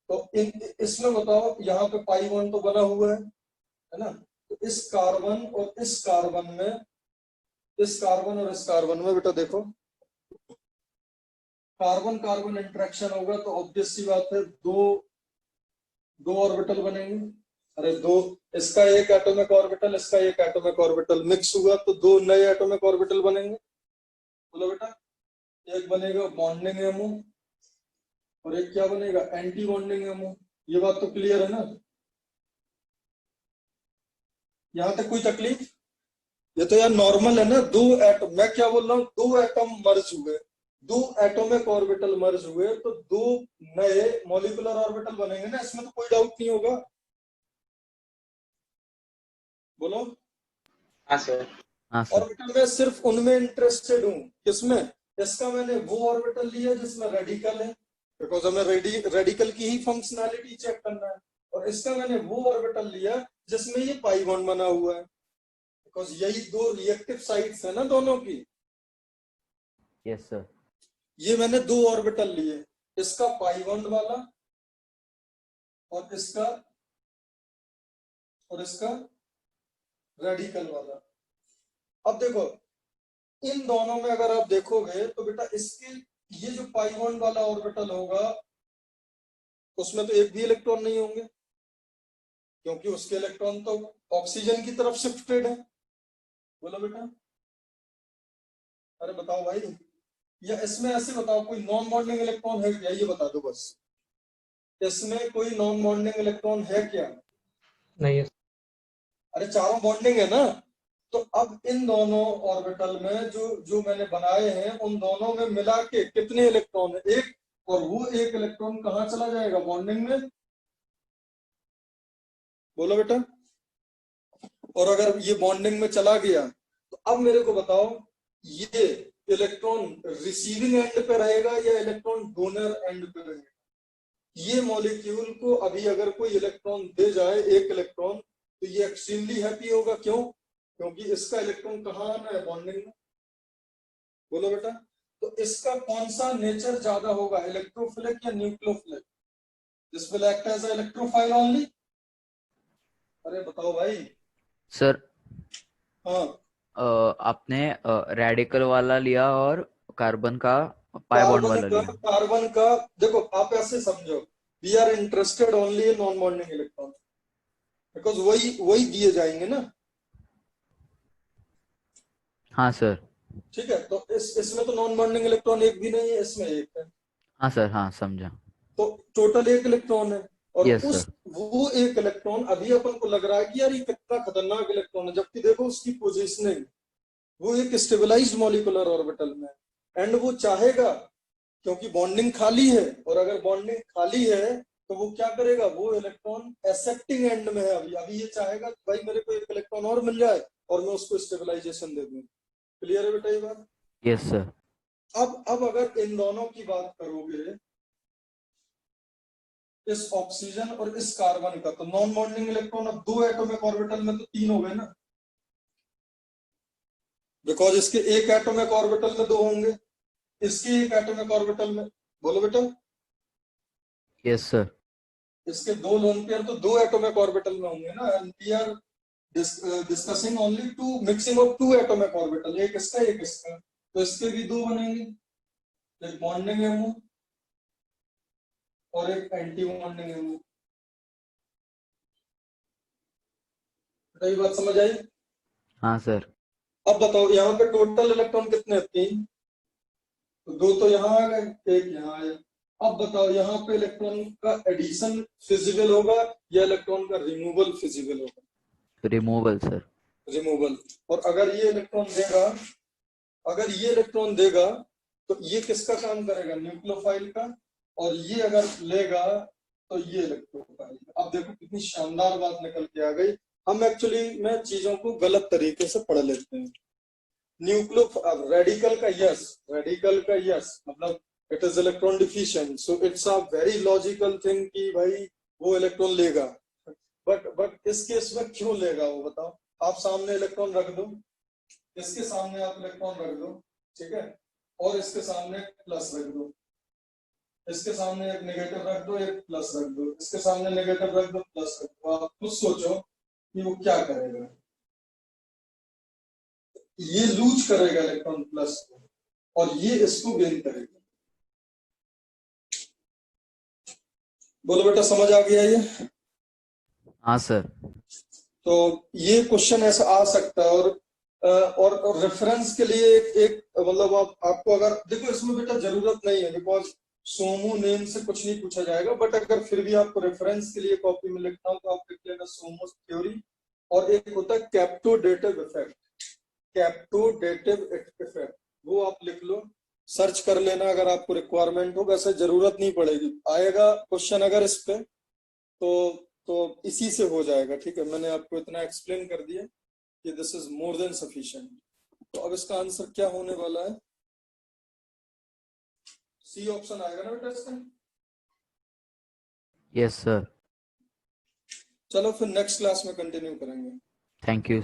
तो इसमें बताओ, यहाँ पे पाई-1 तो बना हुआ है ना, तो इस कार्बन और इस कार्बन में, इस कार्बन और इस कार्बन में बेटा देखो, कार्बन कार्बन इंटरेक्शन होगा तो ऑब्वियस सी बात है दो ऑर्बिटल बनेंगे। अरे दो, इसका एक एटॉमिक ऑर्बिटल, इसका एक एटॉमिक ऑर्बिटल मिक्स हुआ तो दो नए एटॉमिक ऑर्बिटल बनेंगे। बोलो बेटा, एक बनेगा बॉन्डिंग एमओ और एक क्या बनेगा, एंटी बॉन्डिंग एमओ। ये बात तो क्लियर है ना, यहां तक कोई तकलीफ? ये तो यार नॉर्मल है ना, दो एटम, मैं क्या बोल रहा हूँ, दो एटम मर्ज हुए, दो एटॉमिक ऑर्बिटल मर्ज हुए तो दो नए मॉलिक्यूलर ऑर्बिटल बनेंगे ना, इसमें तो कोई डाउट नहीं होगा। बोलो। हाँ सर। हाँ सर। ऑर्बिटल में सिर्फ उनमें इंटरेस्टेड हूँ, किसमें? इसका मैंने वो ऑर्बिटल लिया जिसमें रेडिकल है, बिकॉज हमें रेडिकल की ही फंक्शनैलिटी चेक करना है। और इसका मैंने वो ऑर्बिटल लिया जिसमें ये पाई बॉन्ड बना हुआ है, बिकॉज यही दो रिएक्टिव साइड्स है ना दोनों की। Yes sir. ये मैंने दो ऑर्बिटल लिए, इसका पाई बॉन्ड वाला और इसका रेडिकल वाला। अब देखो, इन दोनों में अगर आप देखोगे तो बेटा इसके ये जो पाई बॉन्ड वाला ऑर्बिटल होगा उसमें तो एक भी इलेक्ट्रॉन नहीं होंगे, क्योंकि उसके इलेक्ट्रॉन तो ऑक्सीजन की तरफ शिफ्टेड है। बोलो बेटा, अरे बताओ भाई, या इसमें ऐसे बताओ कोई नॉन बॉन्डिंग इलेक्ट्रॉन है क्या, ये बता दो बस, इसमें कोई नॉन बॉन्डिंग इलेक्ट्रॉन है क्या? नहीं है। अरे चारों बॉन्डिंग है ना, तो अब इन दोनों ऑर्बिटल में जो जो मैंने बनाए हैं उन दोनों में मिला के कितने इलेक्ट्रॉन है? एक, और वो एक इलेक्ट्रॉन कहाँ चला जाएगा, बॉन्डिंग में। बोलो बेटा, और अगर ये बॉन्डिंग में चला गया तो अब मेरे को बताओ, ये इलेक्ट्रॉन रिसीविंग एंड पे रहेगा या इलेक्ट्रॉन डोनर एंड पे रहेगा? ये मॉलिक्यूल को अभी अगर कोई इलेक्ट्रॉन दे जाए, एक इलेक्ट्रॉन, तो ये एक्सट्रीमली हैप्पी होगा। क्यों? क्योंकि इसका इलेक्ट्रॉन कहाँ आना है, बॉन्डिंग में। बोलो बेटा, तो इसका कौन सा नेचर ज्यादा होगा, इलेक्ट्रोफिलिक या nucleophilic? This will act as electrophile only. अरे बताओ भाई। सर हाँ, आपने रेडिकल वाला लिया और कार्बन का पाई बॉन्ड वाला लिया। कार्बन का देखो, आप ऐसे समझो, we are interested only in non bonding electron, because वही दिए जाएंगे ना। हाँ सर। ठीक है, तो इसमें तो नॉन बॉन्डिंग इलेक्ट्रॉन एक भी नहीं है, इसमें एक है, हाँ सर, हाँ समझा। तो टोटल एक इलेक्ट्रॉन है। और यस उस सर। वो एक इलेक्ट्रॉन अभी अपन को लग रहा है कि यार ये कितना खतरनाक इलेक्ट्रॉन है, जबकि देखो उसकी पोजीशनिंग, वो एक स्टेबलाइज्ड मॉलिक्यूलर ऑर्बिटल में, एंड वो चाहेगा, क्योंकि बॉन्डिंग खाली है, और अगर बॉन्डिंग खाली है तो वो क्या करेगा, वो इलेक्ट्रॉन एक्सेप्टिंग एंड में है। अभी ये चाहेगा कि भाई मेरे को एक इलेक्ट्रॉन और मिल जाए और मैं उसको स्टेबलाइजेशन दे दूं। क्लियर है बेटा ये बात? Yes sir. अब अगर इन दोनों की बात करोगे, इस ऑक्सीजन और इस कार्बन का, तो नॉन बॉन्डिंग इलेक्ट्रॉन अब दो एटॉमिक ऑर्बिटल में तो तीन हो गए ना, बिकॉज इसके एक एटॉमिक ऑर्बिटल में दो होंगे, इसके एक एटॉमिक ऑर्बिटल में। बोलो बेटा, यस सर। इसके दो लोन पेयर तो दो एटॉमिक ऑर्बिटल में होंगे ना, and we are discussing only to mixing of two atomic orbital, एक इसका एक इसका, तो इसके भी दो बनेंगे, एक बॉन्डिंग एमओ और एक एंटी बॉन्डिंग एमओ। बात समझ आई? हाँ सर। अब बताओ, यहाँ पे टोटल इलेक्ट्रॉन कितने हैं? तीन, तो दो तो यहाँ आ गए, एक यहाँ आया। अब बताओ, यहाँ पे इलेक्ट्रॉन का एडिशन फिजिबल होगा या इलेक्ट्रॉन का रिमूवल फिजिबल होगा? Removal sir. रिमूवल। और अगर ये इलेक्ट्रॉन देगा, अगर ये इलेक्ट्रॉन देगा तो ये किसका काम करेगा, न्यूक्लियोफाइल का, और ये अगर लेगा तो ये इलेक्ट्रोफाइल का। अब देखो कितनी शानदार बात निकल के आ गई। हम एक्चुअली में चीजों को गलत तरीके से पढ़ लेते हैं। रेडिकल का यस मतलब it is electron deficient, so it's a very logical thing कि भाई वो इलेक्ट्रॉन लेगा, बट इस केस में क्यों लेगा वो बताओ। आप सामने इलेक्ट्रॉन रख दो, इसके सामने आप इलेक्ट्रॉन रख दो, ठीक है, और इसके सामने प्लस रख दो, इसके सामने एक नेगेटिव रख दो, एक प्लस रख दो, इसके सामने नेगेटिव रख दो, प्लस रख दो। आप खुद सोचो कि वो क्या करेगा। ये लूज करेगा इलेक्ट्रॉन प्लस को और ये इसको गेन करेगा। बोलो बेटा, समझ आ गया ये? हाँ सर। तो ये क्वेश्चन ऐसा आ सकता है। और रेफरेंस के लिए एक मतलब आपको अगर देखो इसमें बेटा जरूरत नहीं है, बिकॉज सोमो नेम से कुछ नहीं पूछा जाएगा, बट अगर फिर भी आपको रेफरेंस के लिए कॉपी में लिखना हो तो आप लिख लेना सोमो थ्योरी। और एक होता है कैप्टोडेटिव इफेक्ट, वो आप लिख लो, सर्च कर लेना अगर आपको रिक्वायरमेंट हो। वैसे जरूरत नहीं पड़ेगी, आएगा क्वेश्चन अगर इस पे तो इसी से हो जाएगा, ठीक है। मैंने आपको इतना एक्सप्लेन कर दिया कि this is more than sufficient. तो अब इसका आंसर क्या होने वाला है? सी ऑप्शन आएगा ना बेटा इसका? Yes sir. चलो फिर नेक्स्ट क्लास में कंटिन्यू करेंगे। Thank you.